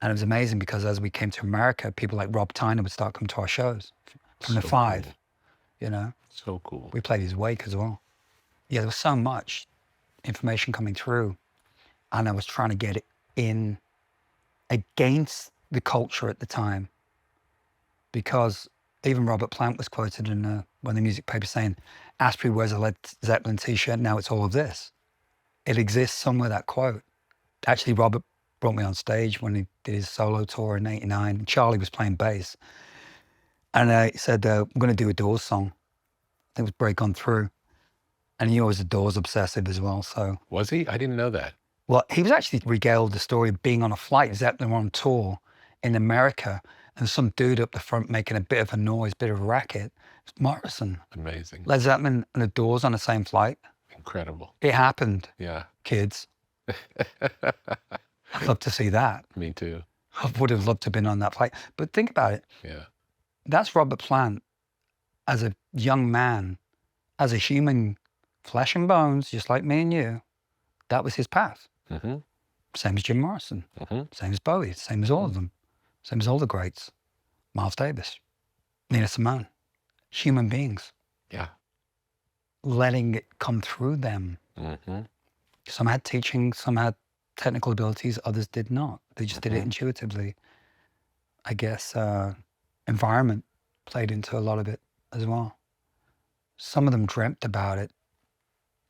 And it was amazing because as we came to America, people like Rob Tyner would start coming to our shows from the Five, So cool. We played his Wake as well. Yeah, there was so much information coming through, and I was trying to get it in against the culture at the time, because even Robert Plant was quoted in one of the music papers saying, Astbury wears a Led Zeppelin t-shirt, now it's all of this. It exists somewhere, that quote. Actually, Robert brought me on stage when he did his solo tour in '89. Charlie was playing bass. And he said, we're going to do a Doors song. I think it was Break On Through. And he was a Doors obsessive as well, so. Was he? I didn't know that. Well, he was actually regaled the story of being on a flight. Zeppelin were on tour in America, and some dude up the front making a bit of a noise, bit of a racket. It's Morrison. Amazing. Led Zeppelin and the Doors on the same flight. Incredible. It happened. Yeah. Kids. I'd love to see that. Me too. I would have loved to have been on that flight. But think about it. Yeah. That's Robert Plant as a young man, as a human, flesh and bones, just like me and you. That was his path. Same as Jim Morrison. Same as Bowie. Same as all of them. Same as all the greats. Miles Davis. Nina Simone. Human beings. Yeah. Letting it come through them. Some had teaching, some had technical abilities, others did not. They just did it intuitively. I guess environment played into a lot of it as well. Some of them dreamt about it,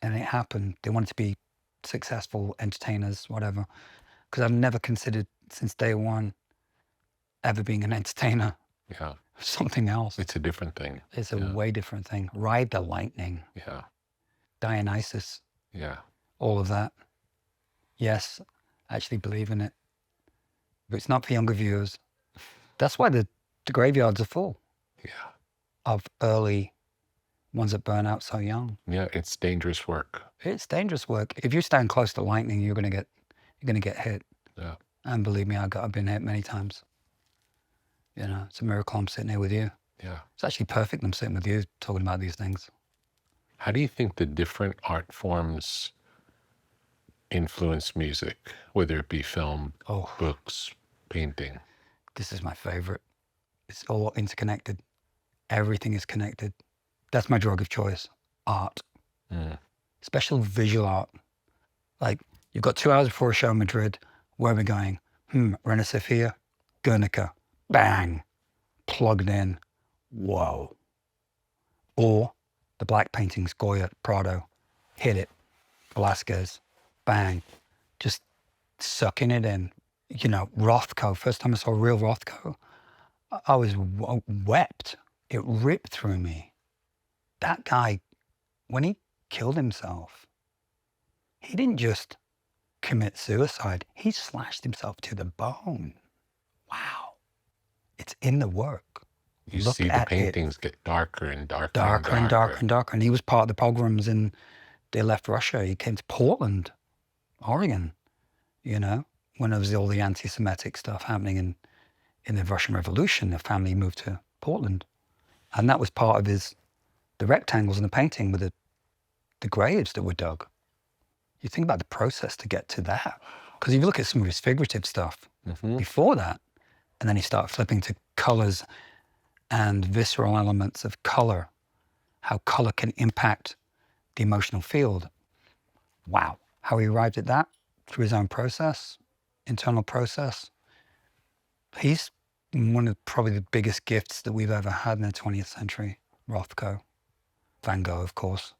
and it happened. They wanted to be successful entertainers, whatever. Because I've never considered since day one ever being an entertainer. Yeah. Something else. It's a different thing. It's a way different thing. Ride the lightning. Yeah. Dionysus. Yeah. All of that. Yes, I actually believe in it. But it's not for younger viewers. That's why the graveyards are full. Yeah. Of early ones that burn out so young. Yeah, it's dangerous work. It's dangerous work. If you stand close to lightning, you're gonna get hit. Yeah. And believe me, I've been hit many times. It's a miracle I'm sitting here with you. Yeah. It's actually perfect I'm sitting with you talking about these things. How do you think the different art forms influence music, whether it be film, books, painting? This is my favorite. It's all interconnected. Everything is connected. That's my drug of choice. Art. Especially visual art. Like, you've got 2 hours before a show in Madrid. Where are we going? Reina Sofia, Guernica. Bang. Plugged in. Whoa. Or the black paintings, Goya, Prado. Hit it. Velasquez. Bang. Just sucking it in. Rothko. First time I saw real Rothko, I was wept. It ripped through me. That guy, when he killed himself, he didn't just commit suicide. He slashed himself to the bone. Wow. It's in the work. You see the paintings get darker and darker. Darker and darker and darker. And he was part of the pogroms and they left Russia. He came to Portland, Oregon, when there was all the anti-Semitic stuff happening in the Russian Revolution. The family moved to Portland. And that was part of the rectangles in the painting with the graves that were dug. You think about the process to get to that. Because if you look at some of his figurative stuff before that, and then you start flipping to colors and visceral elements of color, how color can impact the emotional field. Wow. How he arrived at that through his own process, internal process. He's one of probably the biggest gifts that we've ever had in the 20th century. Rothko. Van Gogh, of course.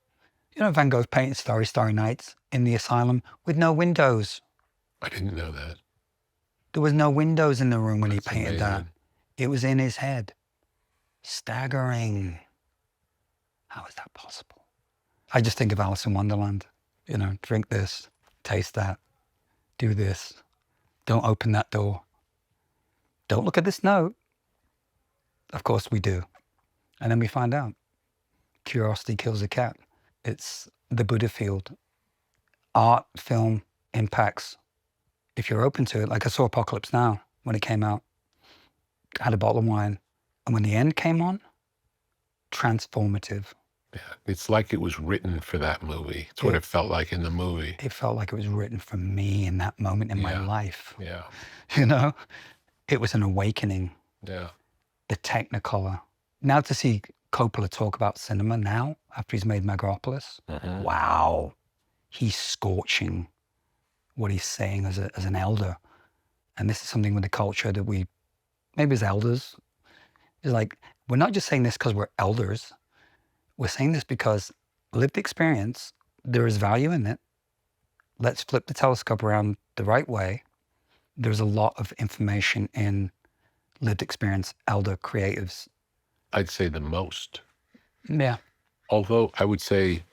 You know, Van Gogh painted Starry, Starry Nights in the asylum with no windows. I didn't know that. There was no windows in the room when he painted that. Amazing. It was in his head. Staggering. How is that possible? I just think of Alice in Wonderland. You know, drink this, taste that, do this. Don't open that door. Don't look at this note. Of course we do. And then we find out. Curiosity kills a cat. It's the Buddha field. Art, film, impacts. If you're open to it, like I saw Apocalypse Now when it came out. I had a bottle of wine. And when the end came on, transformative. Yeah, it's like it was written for that movie. It's what it felt like in the movie. It felt like it was written for me in that moment in my life. Yeah. You know? It was an awakening. Yeah. The Technicolor. Now to see Coppola talk about cinema now, after he's made Megaropolis, wow. He's scorching what he's saying as an elder. And this is something with the culture that we, maybe as elders, is like, we're not just saying this because we're elders. We're saying this because lived experience, there is value in it. Let's flip the telescope around the right way. There's a lot of information in lived experience, elder creatives. I'd say the most. Yeah. Although I would say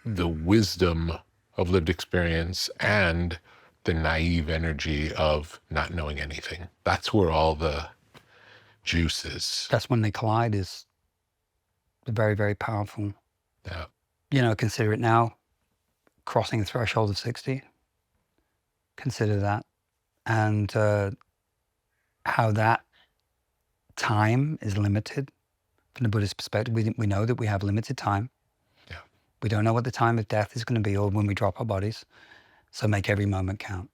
the wisdom of lived experience and the naive energy of not knowing anything. That's where all the juice is. That's when they collide, is very, very powerful. Yeah. You know, consider it now, crossing the threshold of 60. Consider that. And how that time is limited from the Buddhist perspective. We know that we have limited time. Yeah. We don't know what the time of death is going to be or when we drop our bodies. So make every moment count.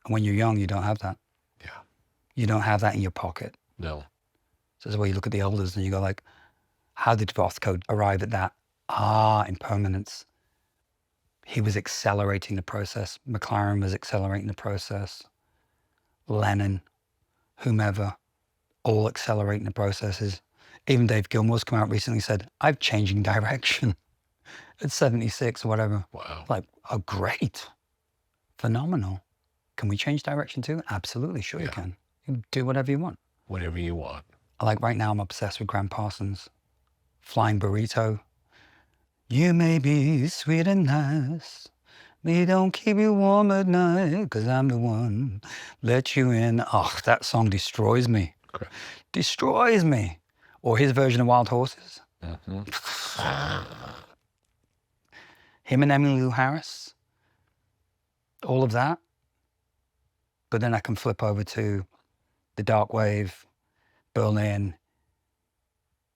And when you're young, you don't have that. Yeah. You don't have that in your pocket. No. So that's why you look at the elders and you go like, how did Rothko arrive at that? Impermanence. He was accelerating the process. McLaren was accelerating the process. Lennon, whomever, all accelerating the processes. Even Dave Gilmour's come out recently and said, I'm changing direction at 76 or whatever. Wow. Like, oh, great. Phenomenal. Can we change direction too? Absolutely, sure you can. You do whatever you want. Whatever you want. Like right now, I'm obsessed with Graham Parsons. Flying Burrito. You may be sweet and nice. Me don't keep you warm at night, 'cause I'm the one let you in. Oh, that song destroys me. Okay. Destroys me. Or his version of Wild Horses. Him and Emmylou Harris. All of that. But then I can flip over to The Dark Wave, Berlin,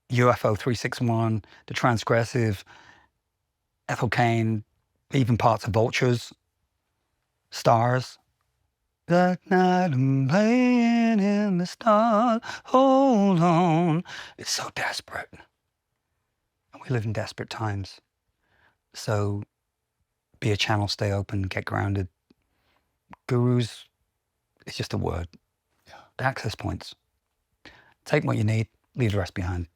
UFO 361, The Transgressive, Ethel Cain, even parts of Vultures, Stars. That night I'm playing in the stars, hold on. It's so desperate. And we live in desperate times. So be a channel, stay open, get grounded. Gurus, it's just a word. Yeah. Access points. Take what you need, leave the rest behind.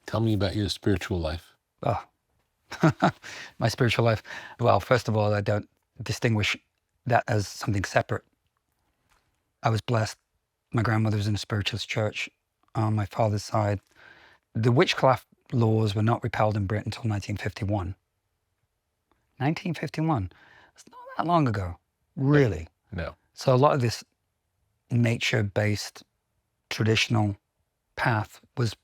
Tell me about your spiritual life. Oh, my spiritual life. Well, first of all, I don't distinguish that as something separate. I was blessed. My grandmother was in a spiritualist church on my father's side. The witchcraft laws were not repealed in Britain until 1951. 1951. It's not that long ago, really. No. So a lot of this nature-based traditional path was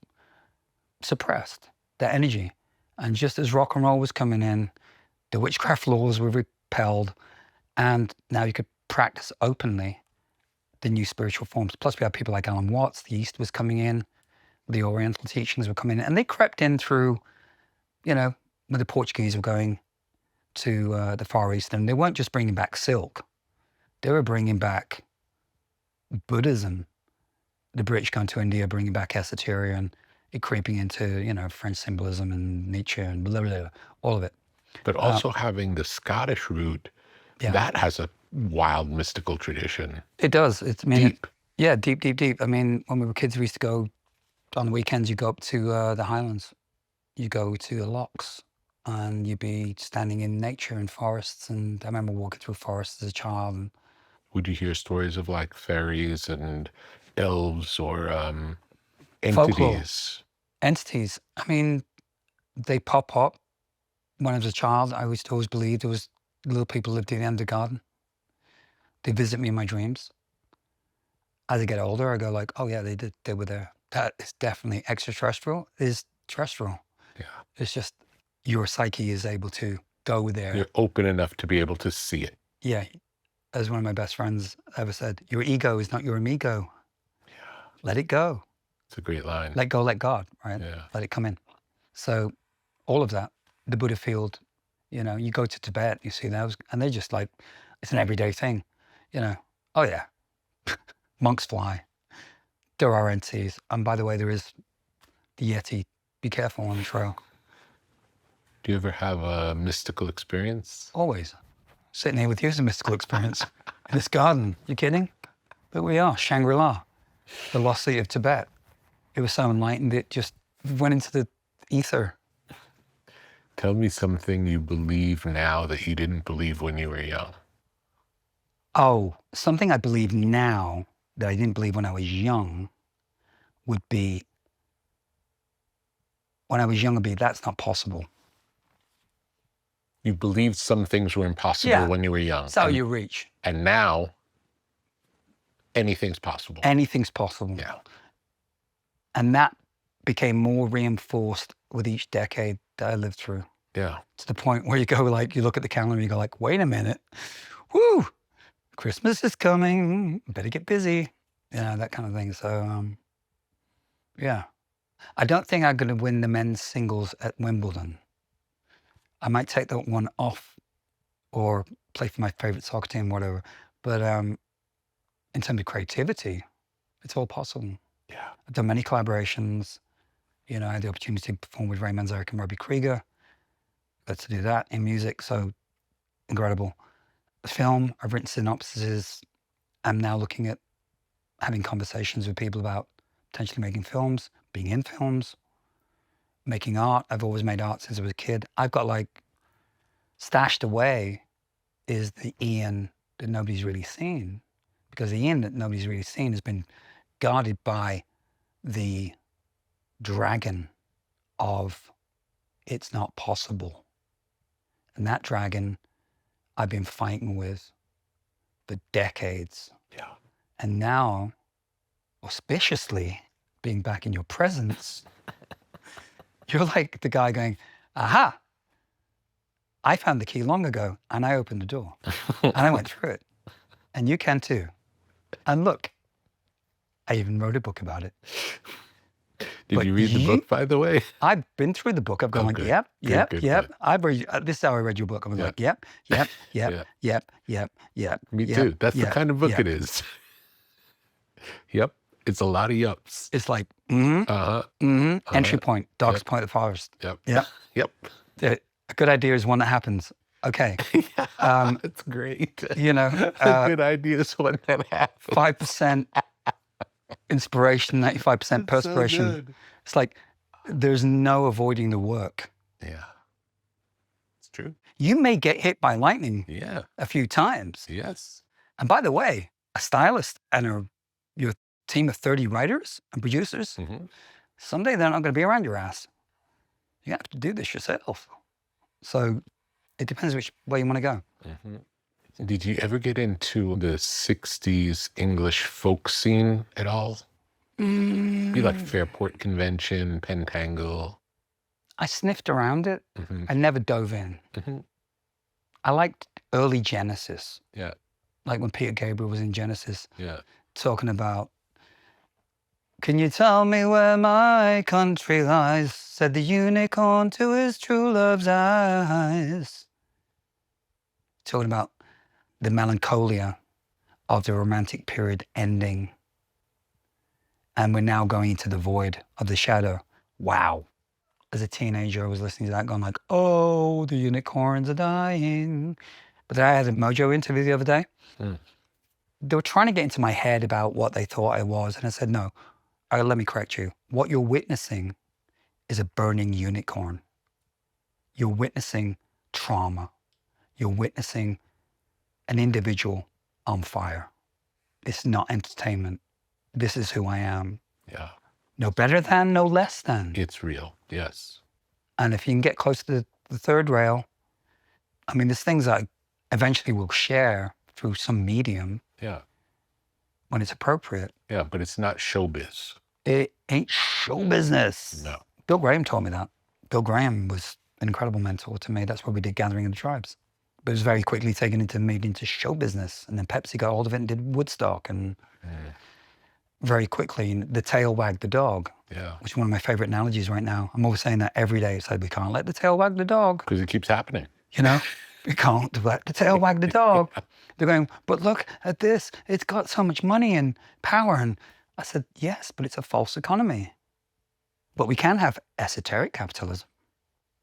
suppressed, that energy. And just as rock and roll was coming in, the witchcraft laws were repelled, and now you could practice openly the new spiritual forms. Plus we had people like Alan Watts, the East was coming in, the Oriental teachings were coming in, and they crept in through, you know, when the Portuguese were going, to the Far East, and they weren't just bringing back silk. They were bringing back Buddhism. The British going to India, bringing back esoteria, and it creeping into, you know, French symbolism and Nietzsche and blah, blah, blah, all of it. But also having the Scottish root, that has a wild mystical tradition. It does. It's, I mean, deep. Deep, deep, deep. I mean, when we were kids, we used to go on the weekends. You go up to the Highlands, you go to the lochs, and you'd be standing in nature in forests. And I remember walking through forests as a child. And would you hear stories of like fairies and elves or folklore. entities? Entities. I mean, they pop up. When I was a child, I always believed there was little people lived in the Undergarden. They visit me in my dreams. As I get older, I go like, oh yeah, they were there. That is definitely extraterrestrial. Is terrestrial. Yeah. It's just your psyche is able to go there. You're open enough to be able to see it. Yeah. As one of my best friends ever said, your ego is not your amigo. Yeah. Let it go. It's a great line. Let go, let God, right? Yeah. Let it come in. So all of that, the Buddha field, you know, you go to Tibet, you see those, and they're just like, it's an everyday thing, you know. Oh yeah, monks fly. There are entities. And by the way, there is the Yeti. Be careful on the trail. Do you ever have a mystical experience? Always. Sitting here with you is a mystical experience. In this garden. You kidding? But we are, Shangri-La, the lost city of Tibet. It was so enlightened, it just went into the ether. Tell me something you believe now that you didn't believe when you were young. Oh, something I believe now that I didn't believe when I was young would be, when I was young, would be, that's not possible. You believed some things were impossible when you were young. It's out of your reach. And now, anything's possible. Anything's possible. Yeah. And that became more reinforced with each decade that I lived through. Yeah. To the point where you go like, you look at the calendar and you go like, wait a minute, whoo, Christmas is coming, better get busy, you know, that kind of thing. So, yeah. I don't think I'm going to win the men's singles at Wimbledon. I might take that one off or play for my favorite soccer team, whatever. But in terms of creativity, it's all possible. Yeah. I've done many collaborations. You know, I had the opportunity to perform with Raymond Taylor and Robbie Krieger. Got to do that in music, so incredible. Film, I've written synopsises. I'm now looking at having conversations with people about potentially making films, being in films, making art. I've always made art since I was a kid. I've got like, stashed away is the Ian that nobody's really seen. Because the Ian that nobody's really seen has been guarded by the dragon of it's not possible. And that dragon I've been fighting with for decades. Yeah. And now, auspiciously, being back in your presence, you're like the guy going, aha, I found the key long ago and I opened the door and I went through it. And you can too. And look, I even wrote a book about it. Did you read the book, by the way? I've been through the book. I've gone like, good. yep. Good. I've read, this is how I read your book. I was like, yep. Me too. That's the kind of book it is. Yep. It's a lot of yups. It's like, entry point, darkest point of the forest. Yep. Yep. A good idea is one that happens. Okay. That's great. You know. A good idea is one that happens. 5% inspiration, 95% perspiration. So good. It's like, there's no avoiding the work. Yeah. It's true. You may get hit by lightning a few times. Yes. And by the way, a stylist and your team of 30 writers and producers, someday they're not going to be around your ass. You have to do this yourself. So it depends which way you want to go. Did you ever get into the 60s English folk scene at all? Be like Fairport Convention, Pentangle. I sniffed around it. I never dove in. I liked early Genesis. Yeah. Like when Peter Gabriel was in Genesis. Yeah. Talking about, can you tell me where my country lies? Said the unicorn to his true love's eyes. talking about the melancholia of the romantic period ending. And we're now going into the void of the shadow. Wow. As a teenager, I was listening to that going like, oh, the unicorns are dying. But then I had a Mojo interview the other day. They were trying to get into my head about what they thought I was. And I said, no, let me correct you. What you're witnessing is a burning unicorn. You're witnessing trauma. You're witnessing an individual on fire. It's not entertainment. This is who I am. Yeah. No better than, no less than. It's real, yes. And if you can get close to the third rail, I mean, there's things that I eventually will share through some medium. Yeah. When it's appropriate. Yeah, but it's not showbiz. It ain't show business. No. Bill Graham told me that. Bill Graham was an incredible mentor to me. That's why we did Gathering of the Tribes. But it was very quickly made into show business. And then Pepsi got hold of it and did Woodstock. And very quickly, the tail wagged the dog. Yeah. Which is one of my favorite analogies right now. I'm always saying that every day. It's like, we can't let the tail wag the dog. Because it keeps happening. You know? We can't let the tail wag the dog. They're going, but look at this. It's got so much money and power. And I said, yes, but it's a false economy. But we can have esoteric capitalism.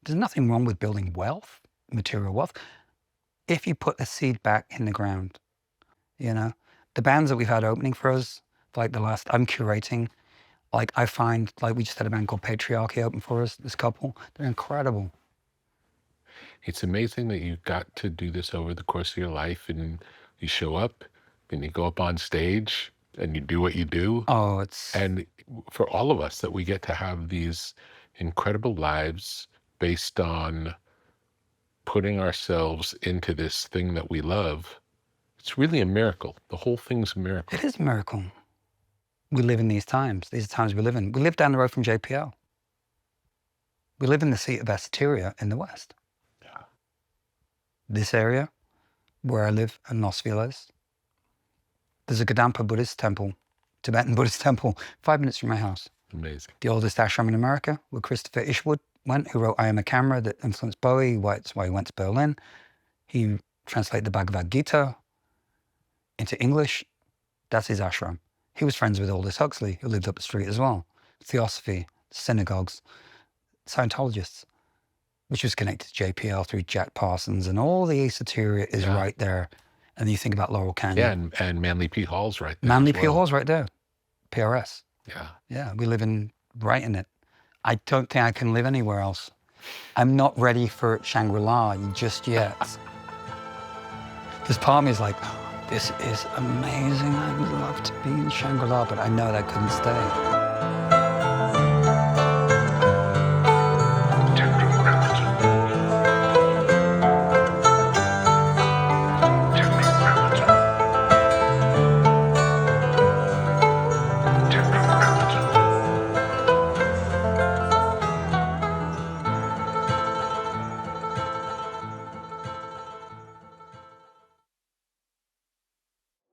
There's nothing wrong with building wealth, material wealth, if you put a seed back in the ground. You know, the bands that we've had opening for us, like the last, I'm curating, like I find, like we just had a band called Patriarchy open for us, this couple, they're incredible. It's amazing that you got to do this over the course of your life, and you show up and you go up on stage and you do what you do. Oh, it's... And for all of us that we get to have these incredible lives based on putting ourselves into this thing that we love, it's really a miracle. The whole thing's a miracle. It is a miracle. We live in these times. These are times we live in. We live down the road from JPL. We live in the seat of Esoteria in the West. Yeah. This area, where I live in Los Feliz, there's a Gadampa Buddhist temple, Tibetan Buddhist temple, 5 minutes from my house. Amazing. The oldest ashram in America, where Christopher Ishwood went, who wrote I Am a Camera, that influenced Bowie. That's why he went to Berlin. He translated the Bhagavad Gita into English. That's his ashram. He was friends with Aldous Huxley, who lived up the street as well. Theosophy, synagogues, Scientologists, which was connected to JPL through Jack Parsons, and all the esoteria is right there. And you think about Laurel Canyon. Yeah, and Manly P. Hall's right there. Manly P. Hall's right there. PRS. Yeah. Yeah, we live right in it. I don't think I can live anywhere else. I'm not ready for Shangri-La just yet. This part of me is like, this is amazing. I would love to be in Shangri-La, but I know that I couldn't stay.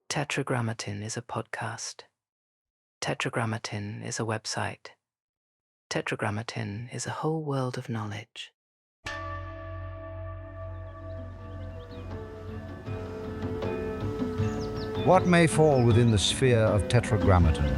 Tetragrammatin is a podcast. Tetragrammatin is a website. Tetragrammatin is a whole world of knowledge. What may fall within the sphere of Tetragrammatin?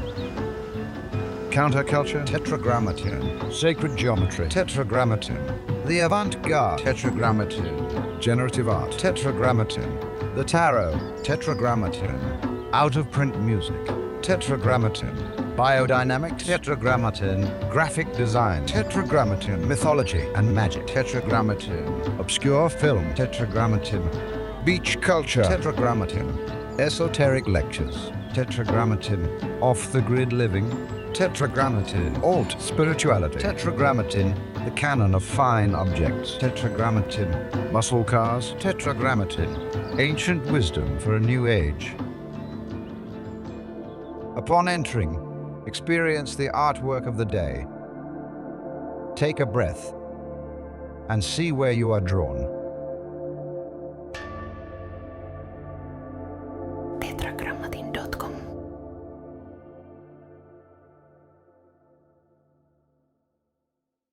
Counterculture? Tetragrammatin. Sacred geometry? Tetragrammatin. The avant-garde? Tetragrammatin. Generative art? Tetragrammatin. The tarot? Tetragrammatin. Out-of-print music? Tetragrammatin. Biodynamics? Tetragrammatin. Graphic design? Tetragrammatin. Mythology and magic? Tetragrammatin. Obscure film? Tetragrammatin. Beach culture? Tetragrammatin. Esoteric lectures? Tetragrammatin. Off-the-grid living? Tetragrammatin. Alt spirituality? Tetragrammatin. The canon of fine objects? Tetragrammatin. Muscle cars? Tetragrammatin. Ancient wisdom for a new age. Upon entering, experience the artwork of the day. Take a breath and see where you are drawn. Tetragrammatin.com